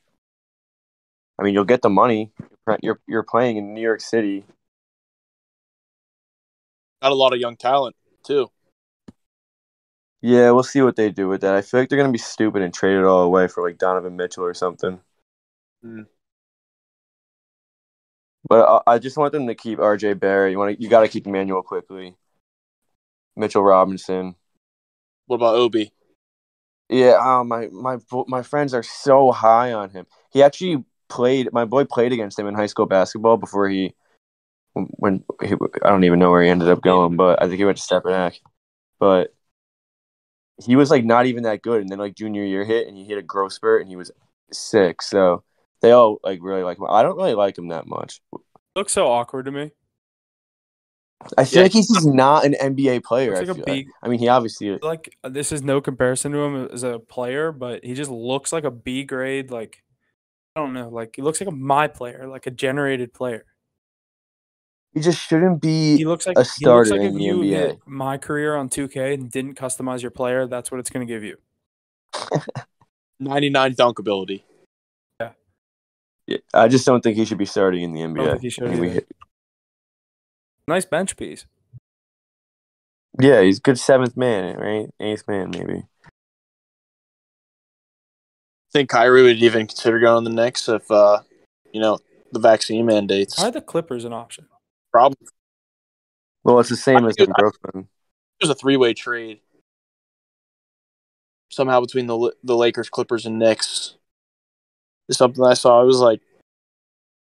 I mean, you'll get the money. You're playing in New York City. Got a lot of young talent too. Yeah, we'll see what they do with that. I feel like they're gonna be stupid and trade it all away for like Donovan Mitchell or something. But I just want them to keep R.J. Barrett. You got to keep Emmanuel quickly. Mitchell Robinson. What about Obi? Yeah, my friends are so high on him. He actually played. My boy played against him in high school basketball before I don't even know where he ended up going, but I think he went to Stepinac. But he was like not even that good, and then like junior year hit, and he hit a growth spurt, and he was sick. So they all like really like him. I don't really like him that much. Looks so awkward to me. I feel like he's just not an NBA player. I mean, he obviously is. Like this is no comparison to him as a player, but he just looks like a B grade. Like I don't know, like he looks like my player, like a generated player. He just shouldn't be He looks like a starter if in the you NBA. hit my career on 2K and didn't customize your player, that's what it's going to give you. 99 dunk ability. Yeah, I just don't think he should be starting in the NBA. I don't think he should either. Nice bench piece. Yeah, he's good 7th man, right? 8th man, maybe. Think Kyrie would even consider going on the Knicks if, the vaccine mandates. Why are the Clippers an option? Probably. Well, it's the same as in Brooklyn. There's a 3-way trade somehow between the Lakers, Clippers, and Knicks. It's something I saw. It was like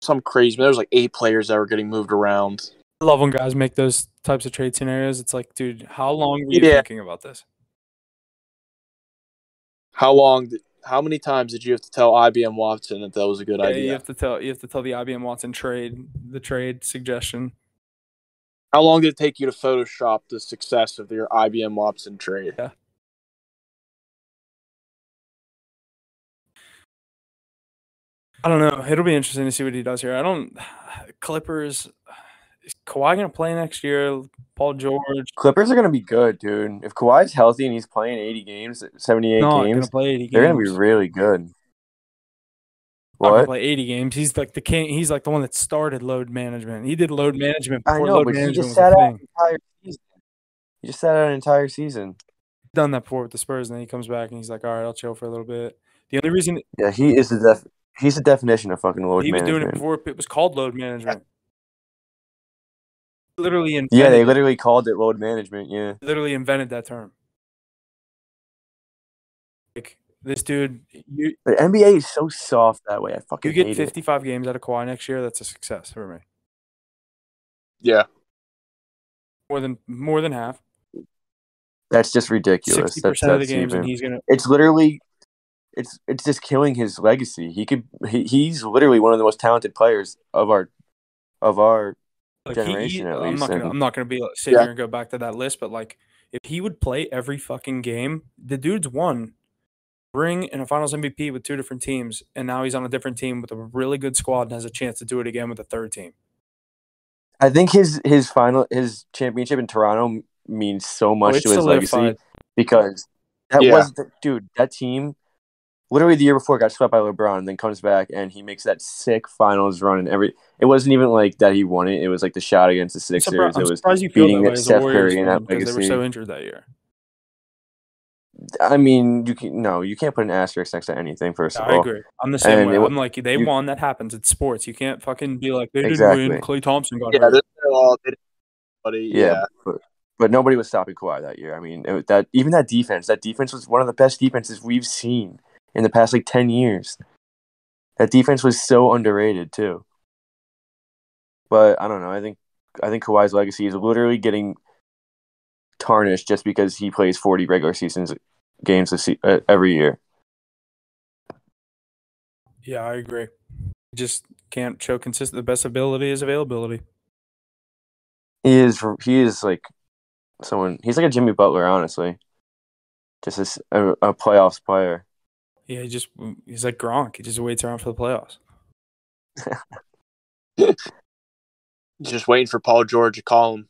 some crazy. There was like 8 players that were getting moved around. I love when guys make those types of trade scenarios. It's like, dude, how long were you thinking about this? How many times did you have to tell IBM Watson that was a good Yeah, idea? you have to tell the IBM Watson trade suggestion. How long did it take you to Photoshop the success of your IBM Watson trade? Yeah. I don't know. It'll be interesting to see what he does here. Clippers. Is Kawhi going to play next year? Paul George. Clippers are going to be good, dude. If Kawhi's healthy and he's playing 80 games, 78 Not games, going to play 80 games. they're going to be really good. Not going to What? play 80 games. He's like the king. He's like the one that started load management. He did load management I before know, load but he management just was sat a out thing. an entire season. He just sat out an entire season. Done that before with the Spurs, and then he comes back and he's like, all right, I'll chill for a little bit. The only reason Yeah, he's the definition of fucking load he was management. doing it before it was called load management. Literally invented Yeah, they it. literally called it load management. Yeah. Literally invented that term. Like this dude, The NBA is so soft that way. I fucking you get hate 55 games out of Kawhi next year. That's a success for me. Yeah. More than half. That's just ridiculous. 60% of the games, and he's gonna. It's literally, it's just killing his legacy. He's literally one of the most talented players of our Like generation, at least. I'm not gonna be sit here and go back to that list, but like if he would play every fucking game, the dude's won ring and a Finals MVP with 2 different teams, and now he's on a different team with a really good squad and has a chance to do it again with a third team. I think his championship in Toronto means so much to his legacy because that team literally the year before got swept by LeBron and then comes back and he makes that sick finals run and it wasn't even like that he won it. It was like the shot against the Sixers. I'm surprised you feel that way as a Steph Warriors Curry and fan that because they were legacy. so injured that year. I mean, you can't put an asterisk next to anything. First of all, I agree. I'm the same way. I'm like, they won. That happens. It's sports. You can't fucking be like they didn't win. Klay Thompson got hurt. But nobody was stopping Kawhi that year. I mean, that defense was one of the best defenses we've seen in the past like 10 years. That defense was so underrated too. But I don't know. I think Kawhi's legacy is literally getting tarnished just because he plays 40 regular seasons games every year. Yeah, I agree. You just can't show consistent. The best ability is availability. He is like someone. He's like a Jimmy Butler, honestly. Just a playoffs player. Yeah, he's like Gronk. He just waits around for the playoffs. Just waiting for Paul George to call him.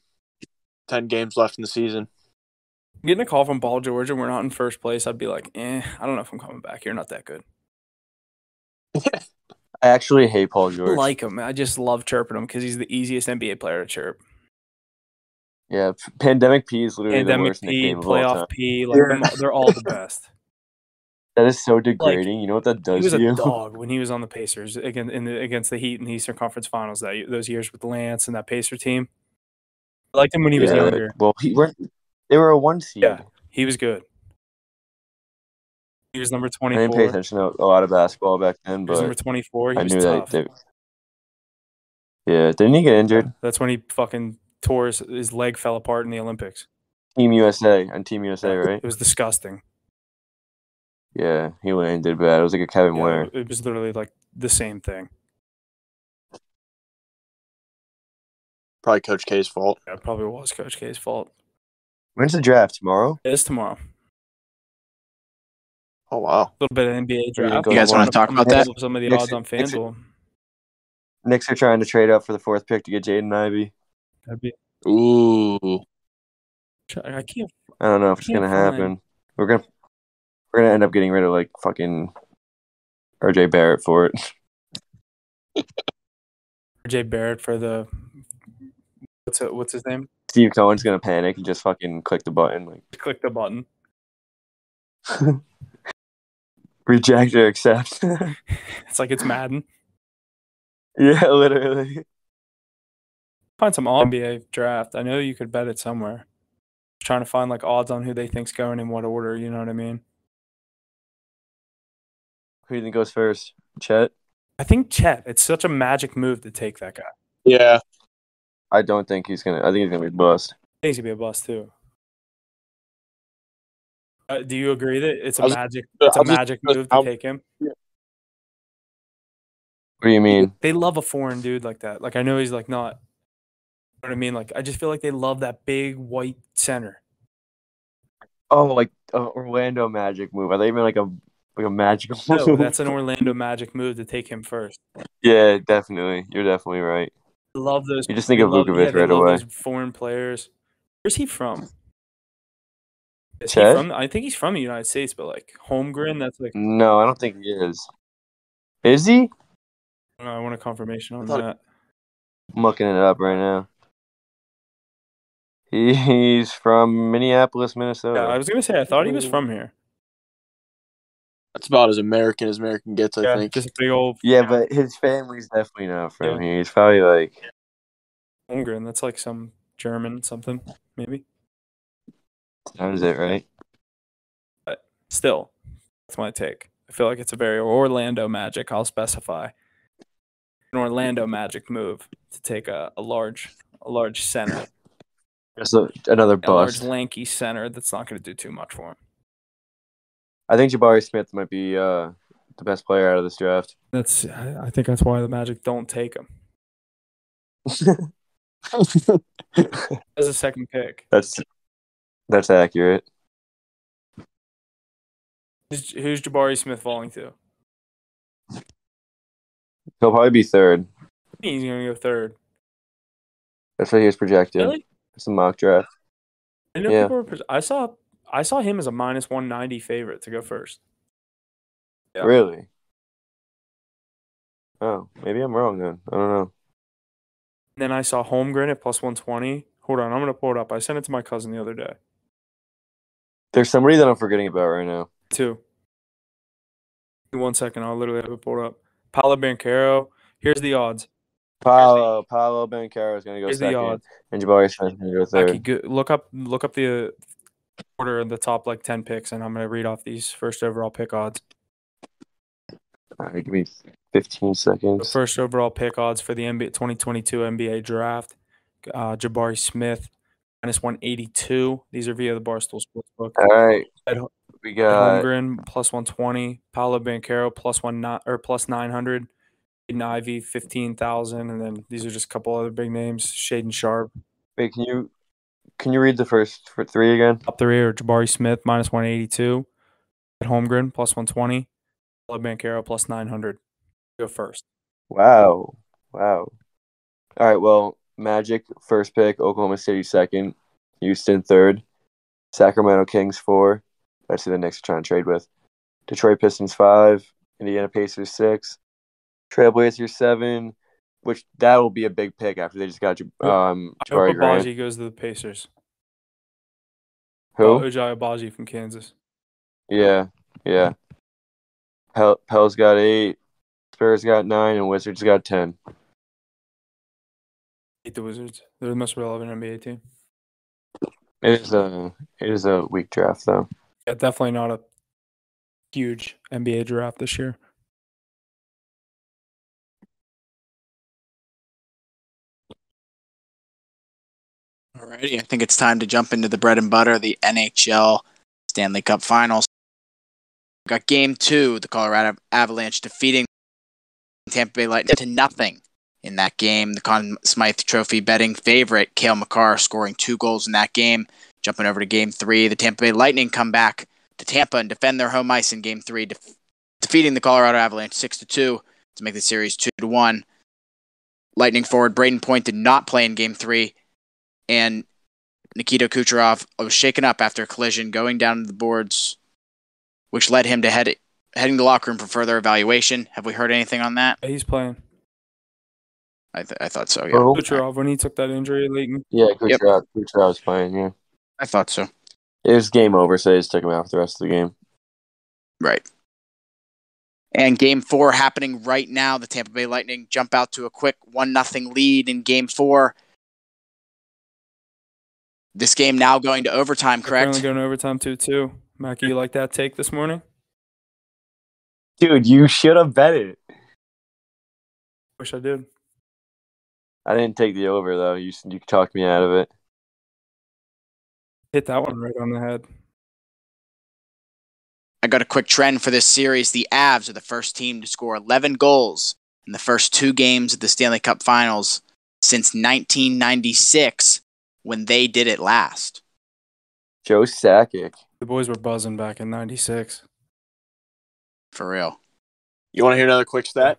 10 games left in the season. Getting a call from Paul George and we're not in first place, I'd be like, I don't know if I'm coming back. You're not that good. I actually hate Paul George. I like him. I just love chirping him because he's the easiest NBA player to chirp. Yeah, Pandemic P is literally the worst nickname of all time. Playoff P, they're all the best. That is so degrading. You know what that does to you? He was a dog when he was on the Pacers against the Heat in the Eastern Conference Finals those years with Lance and that Pacer team. I liked him when he was younger. Well, they were a 1 seed. Yeah, he was good. He was number 24. I didn't pay attention to a lot of basketball back then, but he was number 24. I knew tough. Yeah, didn't he get injured? Yeah, that's when he fucking tore his leg fell apart in the Olympics. Team USA, right? It was disgusting. Yeah, he went and did bad. It was like a Kevin Ware. It was literally like the same thing. Probably Coach K's fault. Yeah, it probably was Coach K's fault. When's the draft? Tomorrow? It is tomorrow. Oh, wow. A little bit of NBA draft. You guys want to talk about that? Some of the odds on FanDuel. Knicks are trying to trade up for the 4th pick to get Jaden Ivey. Ooh. I can't. I don't know if it's gonna happen. We're gonna end up getting rid of like fucking RJ Barrett for it. RJ Barrett for the what's his name? Steve Cohen's gonna panic and just fucking click the button. Like click the button. Reject or accept. It's like it's Madden. Yeah, literally. Find some NBA draft. I know you could bet it somewhere. Trying to find like odds on who they think's going in what order. You know what I mean? Who do you think goes first? Chet? I think Chet. It's such a magic move to take that guy. Yeah. I don't think he's gonna. I think he's gonna be bust. I think he's gonna be a bust too. Do you agree that it's I a was- magic? I It's a was just- magic move to how- take him. What do you mean? They love a foreign dude like that. Like I know he's like not. You know what I mean? Like I just feel like they love that big white center. Oh, like Orlando Magic move. Are they even like a magical No, move? that's an Orlando Magic move to take him first. Yeah, definitely. You're definitely right. I love those. You just think they of love, Vukovic they right love away. those foreign players. Where's he from? Is he Chet? from? I think he's from the United States, but like Holmgren, that's like. No, I don't think he is. Is he? I don't know, I want a confirmation on thought- that. I'm looking it up right now. He's from Minneapolis, Minnesota. Yeah, I was gonna say I thought he was from here. That's about as American gets, I Yeah, think. just a big old Yeah, but his family's definitely not from Yeah. here. He's probably like Holmgren. That's like some German something maybe. sounds it right. Still, that's my take. I feel like it's a very Orlando Magic. I'll specify an Orlando Magic move to take a large center, Just another a large bust. lanky center that's not going to do too much for him. I think Jabari Smith might be the best player out of this draft. I think that's why the Magic don't take him as a second pick. That's accurate. Who's Jabari Smith falling to? He'll probably be third. He's going to go third. That's what he was projected. Really? It's a mock draft. I know Yeah. people were. I saw him as a minus 190 favorite to go first. Yeah. Really? Oh, maybe I'm wrong then. I don't know. Then I saw Holmgren at plus 120. Hold on, I'm going to pull it up. I sent it to my cousin the other day. There's somebody that I'm forgetting about right now. Two. Give me 1 second. I'll literally have it pulled up. Paolo Banchero. Here's the odds. Paolo Banchero is going to go Here's the second, odds. and Jabari Smith is going to go third. Aki, look up the order of the top like 10 picks, and I'm going to read off these first overall pick odds. All right, give me 15 The seconds. first overall pick odds for the NBA 2022 NBA draft. Jabari Smith minus 182. These are via the Barstool Sportsbook. All right, Ed we got Holmgren plus 120. Paolo Banchero plus 900. Aiden Ivy 15,000, and then these are just a couple other big names. Shaden Sharp. Wait, can you read the first three again? Top three are Jabari Smith minus 182. Ed Holmgren plus 120. Paolo Banchero plus 900. Go first. Wow. All right, well, Magic first pick, Oklahoma City second, Houston third, Sacramento Kings 4. That's who the Knicks are trying to trade with. Detroit Pistons 5, Indiana Pacers 6, Trailblazers 7, which that will be a big pick after they just got I hope Jabari Grant. Abaji goes to the Pacers. Who? Ojai Abaji from Kansas. Yeah. Pels got 8, Spurs got 9, and Wizards got 10. Hate the Wizards. They're the most relevant NBA team. It is a weak draft though. Yeah, definitely not a huge NBA draft this year. Alrighty, I think it's time to jump into the bread and butter, the NHL Stanley Cup Finals. We got Game 2, the Colorado Avalanche defeating Tampa Bay Lightning to nothing in that game. The Conn Smythe Trophy betting favorite, Cale Makar, scoring 2 goals in that game. Jumping over to Game 3, the Tampa Bay Lightning come back to Tampa and defend their home ice in Game 3, defeating the Colorado Avalanche 6-2 to make the series 2-1. Lightning forward Braden Point did not play in Game 3, and Nikita Kucherov was shaken up after a collision going down the boards, which led him to heading to the locker room for further evaluation. Have we heard anything on that? Yeah, he's playing. I thought so, yeah. Oh. Kucherov, when he took that injury late in Yeah, Yep. Kucherov's playing, yeah. I thought so. It was game over, so they just took him out for the rest of the game. Right. And Game 4 happening right now. The Tampa Bay Lightning jump out to a quick 1-0 lead in Game 4. This game now going to overtime, correct? currently going to overtime 2-2. Mackie, you like that take this morning? Dude, you should have bet it. Wish I did. I didn't take the over, though. You talked me out of it. Hit that one right on the head. got a quick trend for this series. The Avs are the first team to score 11 goals in the first 2 games of the Stanley Cup Finals since 1996 when they did it last. Joe Sakic. The boys were buzzing back in '96. For real. You want to hear another quick stat?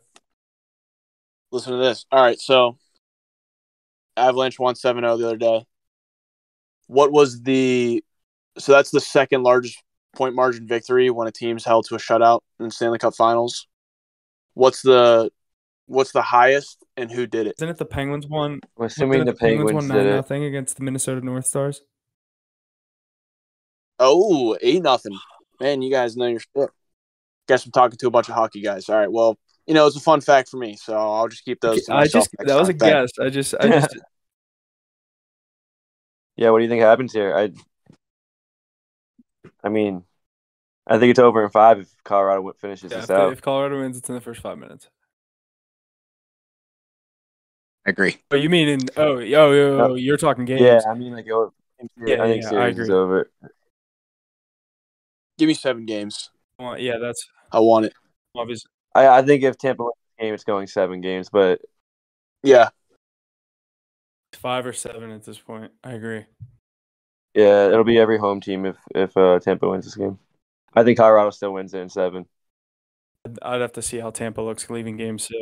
Listen to this. All right, so Avalanche won 7-0 the other day. What was so that's the second largest point margin victory when a team's held to a shutout in the Stanley Cup Finals. What's the highest and who did it? Isn't it the Penguins won? I'm assuming the Penguins won did it. 9-0 against the Minnesota North Stars. Oh, 8-0. Man, you guys know your shit. Guess I'm talking to a bunch of hockey guys. All right, well, it's a fun fact for me, so I'll just keep those to myself. That was a guess. I just Yeah, what do you think happens here? I mean, I think it's over in 5 if Colorado finishes this out. If Colorado wins, it's in the first 5 minutes. I agree. Oh, you mean you're talking games? Yeah, I mean, I think series is over. Give me 7 games. Well, yeah, that's. I want it. Obviously. I think if Tampa wins the game, it's going 7 games, but yeah, 5 or 7 at this point. I agree. Yeah, it'll be every home team if Tampa wins this game. I think Colorado still wins it in 7. I'd have to see how Tampa looks leaving Game 6.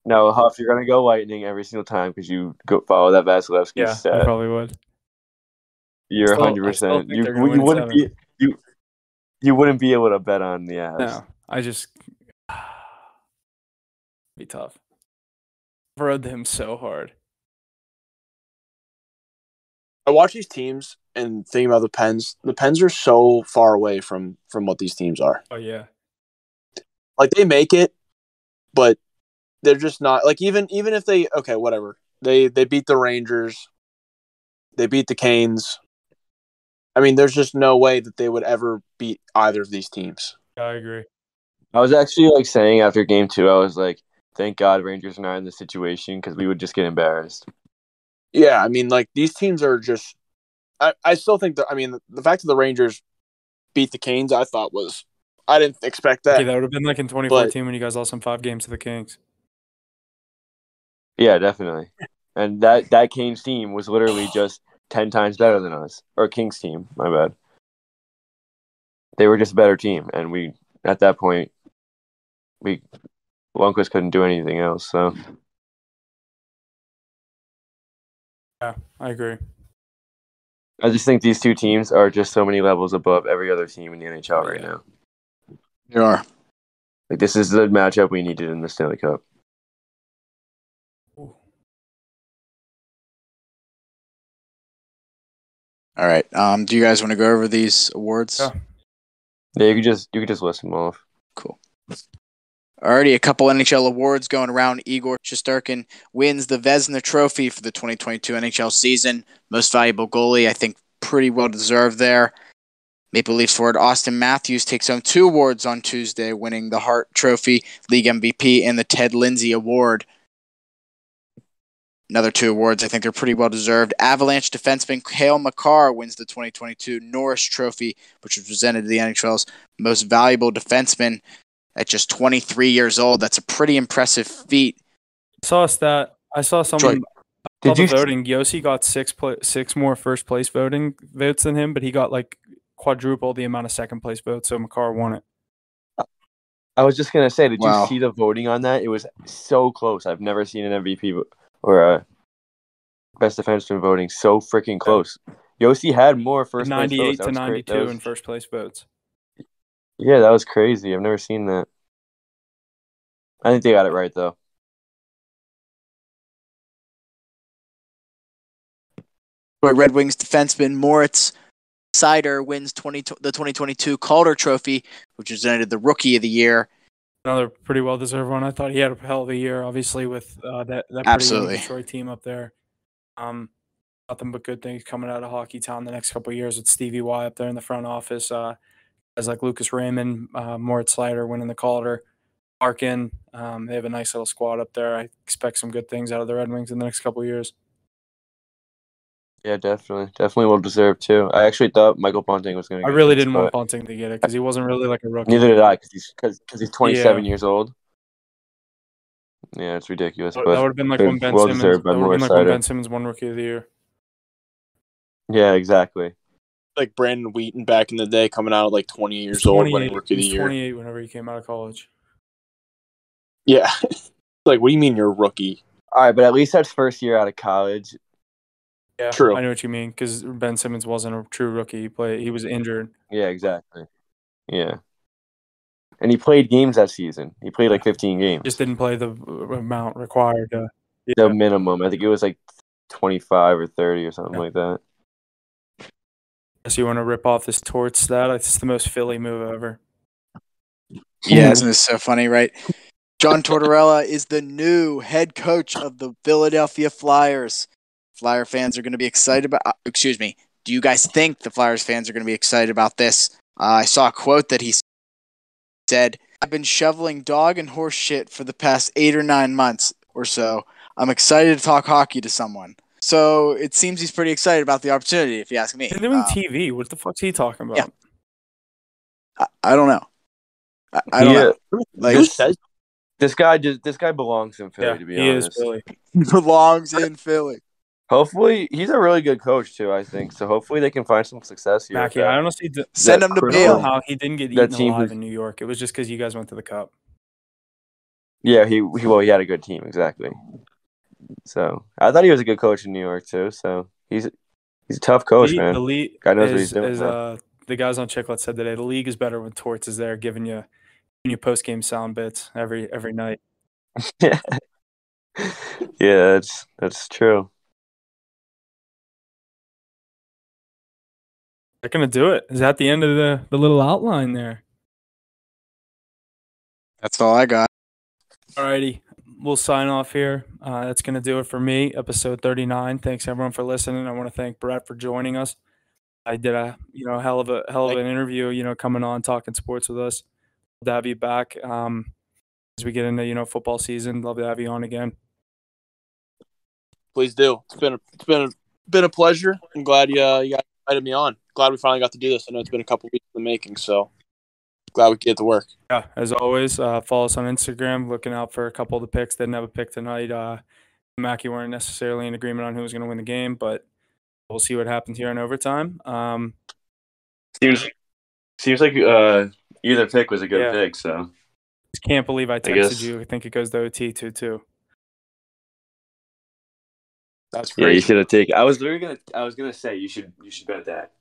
No, Huff, you're gonna go Lightning every single time because you go follow that Vasilevsky stat. I probably would. You're 100%. You wouldn't be able to bet on the Avs. No, I just be tough. I've rode them so hard. I watch these teams and think about the Pens. The Pens are so far away from what these teams are. Oh yeah, like they make it, but they're just not like even if they whatever they beat the Rangers, they beat the Canes. I mean, there's just no way that they would ever beat either of these teams. I agree. I was actually saying after Game 2, I was like, thank God Rangers are not in this situation because we would just get embarrassed. Yeah, I mean, like these teams are just. I still think that. I mean, the fact that the Rangers beat the Canes, I didn't expect that. Yeah, that would have been like in 2014 when you guys lost in 5 games to the Kings. Yeah, definitely. And that Canes team was literally just 10 times better than us. Or Kings team, my bad. They were just a better team, and we at that point Lundqvist couldn't do anything else. So yeah, I agree. I just think these two teams are just so many levels above every other team in the NHL right now. They are. Like this is the matchup we needed in the Stanley Cup. All right. Do you guys want to go over these awards? Yeah, you could just list them off. Cool. Already a couple NHL awards going around. Igor Shesterkin wins the Vezina Trophy for the 2022 NHL season. Most valuable goalie, I think pretty well deserved there. Maple Leafs forward Austin Matthews takes home 2 awards on Tuesday, winning the Hart Trophy, League MVP, and the Ted Lindsay Award. Another 2 awards, I think they're pretty well deserved. Avalanche defenseman Cale Makar wins the 2022 Norris Trophy, which was presented to the NHL's most valuable defenseman at just 23 years old. That's a pretty impressive feat. I saw a stat. I saw someone. Did you voting? Yossi got 6 more first place voting votes than him, but he got like quadruple the amount of second place votes. So Makar won it. I was just gonna say, did you see the voting on that? It was so close. I've never seen an MVP or a best defenseman voting so freaking close. Yossi had more first place votes. 98 to 92 in first place votes. Yeah, that was crazy. I've never seen that. I think they got it right though. Red Wings defenseman Moritz Seider wins the 2022 Calder Trophy, which was presented the Rookie of the Year. Another pretty well-deserved one. I thought he had a hell of a year, obviously, with that pretty young Detroit team up there. Nothing but good things coming out of Hockey Town the next couple of years with Stevie Y up there in the front office. Guys like Lucas Raymond, Moritz Seider winning the Calder. Larkin, they have a nice little squad up there. I expect some good things out of the Red Wings in the next couple of years. Yeah, definitely well deserved too. I actually thought Michael Bunting was going to. I get really this, didn't want but Bunting to get it because he wasn't really like a rookie. neither did I, because he's 27 Yeah. years old. Yeah, it's ridiculous. That But would have been like good, when Ben well Simmons. deserved. That I'm would have more been like when excited. Ben Simmons won Rookie of the Year. Yeah, exactly. Like Brandon Wheaton back in the day, coming out at like 20 years old, winning Rookie of the He's Year. 28 whenever he came out of college. Yeah. Like, what do you mean you're a rookie? All right, but at least that's first year out of college. Yeah, True. I know what you mean because Ben Simmons wasn't a true rookie. He was injured. Yeah, exactly. Yeah. And he played games that season. He played like 15 games. Just didn't play the amount required. The minimum. I think it was like 25 or 30 or something like that. So you want to rip off this torch stat? It's the most Philly move ever. Yeah, isn't this so funny, right? John Tortorella is the new head coach of the Philadelphia Flyers. Flyer fans are going to be excited about. Excuse me. Do you guys think the Flyers fans are going to be excited about this? I saw a quote that he said, "I've been shoveling dog and horse shit for the past 8 or 9 months or so. I'm excited to talk hockey to someone." So it seems he's pretty excited about the opportunity, if you ask me. They're doing TV. What the fuck's he talking about? Yeah. I don't know. I don't know. Like, Who says? This guy belongs in Philly, Yeah, to be he honest. is Philly. he belongs in Philly. Hopefully, he's a really good coach too. I think so. Hopefully, they can find some success here. Mackie, I honestly Send him to don't know Bale. how he didn't get That eaten team alive who's- in New York. It was just because you guys went to the Cup. Yeah, he had a good team, exactly. So I thought he was a good coach in New York too. So he's a tough coach, man. The league Guy knows what he's doing. the guys on Chiclet said today. The league is better when Torts is there, giving you post game sound bits every night. Yeah, yeah, that's true. They're gonna do it. Is that the end of the little outline there? That's all I got. Alrighty, we'll sign off here. That's gonna do it for me. Episode 39. Thanks everyone for listening. I want to thank Brett for joining us. I did a hell of an interview. Coming on talking sports with us. Love to have you back. As we get into football season, love to have you on again. Please do. It's been a pleasure. I'm glad you invited me on. Glad we finally got to do this. I know it's been a couple weeks in the making, so glad we get to work. Yeah, as always, follow us on Instagram. Looking out for a couple of the picks. Didn't have a pick tonight. Mackie weren't necessarily in agreement on who was going to win the game, but we'll see what happens here in overtime. Seems like either pick was a good pick. So just can't believe I texted you. I think it goes to OT 2-2. That's crazy. Yeah, you should have taken. I was gonna say you should bet that.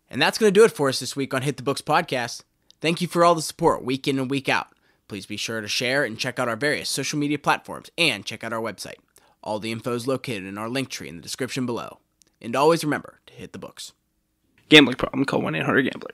And that's going to do it for us this week on Hit the Books podcast. Thank you for all the support week in and week out. Please be sure to share and check out our various social media platforms and check out our website. All the info is located in our link tree in the description below. And always remember to hit the books. Gambling problem? Call 1-800-GAMBLER.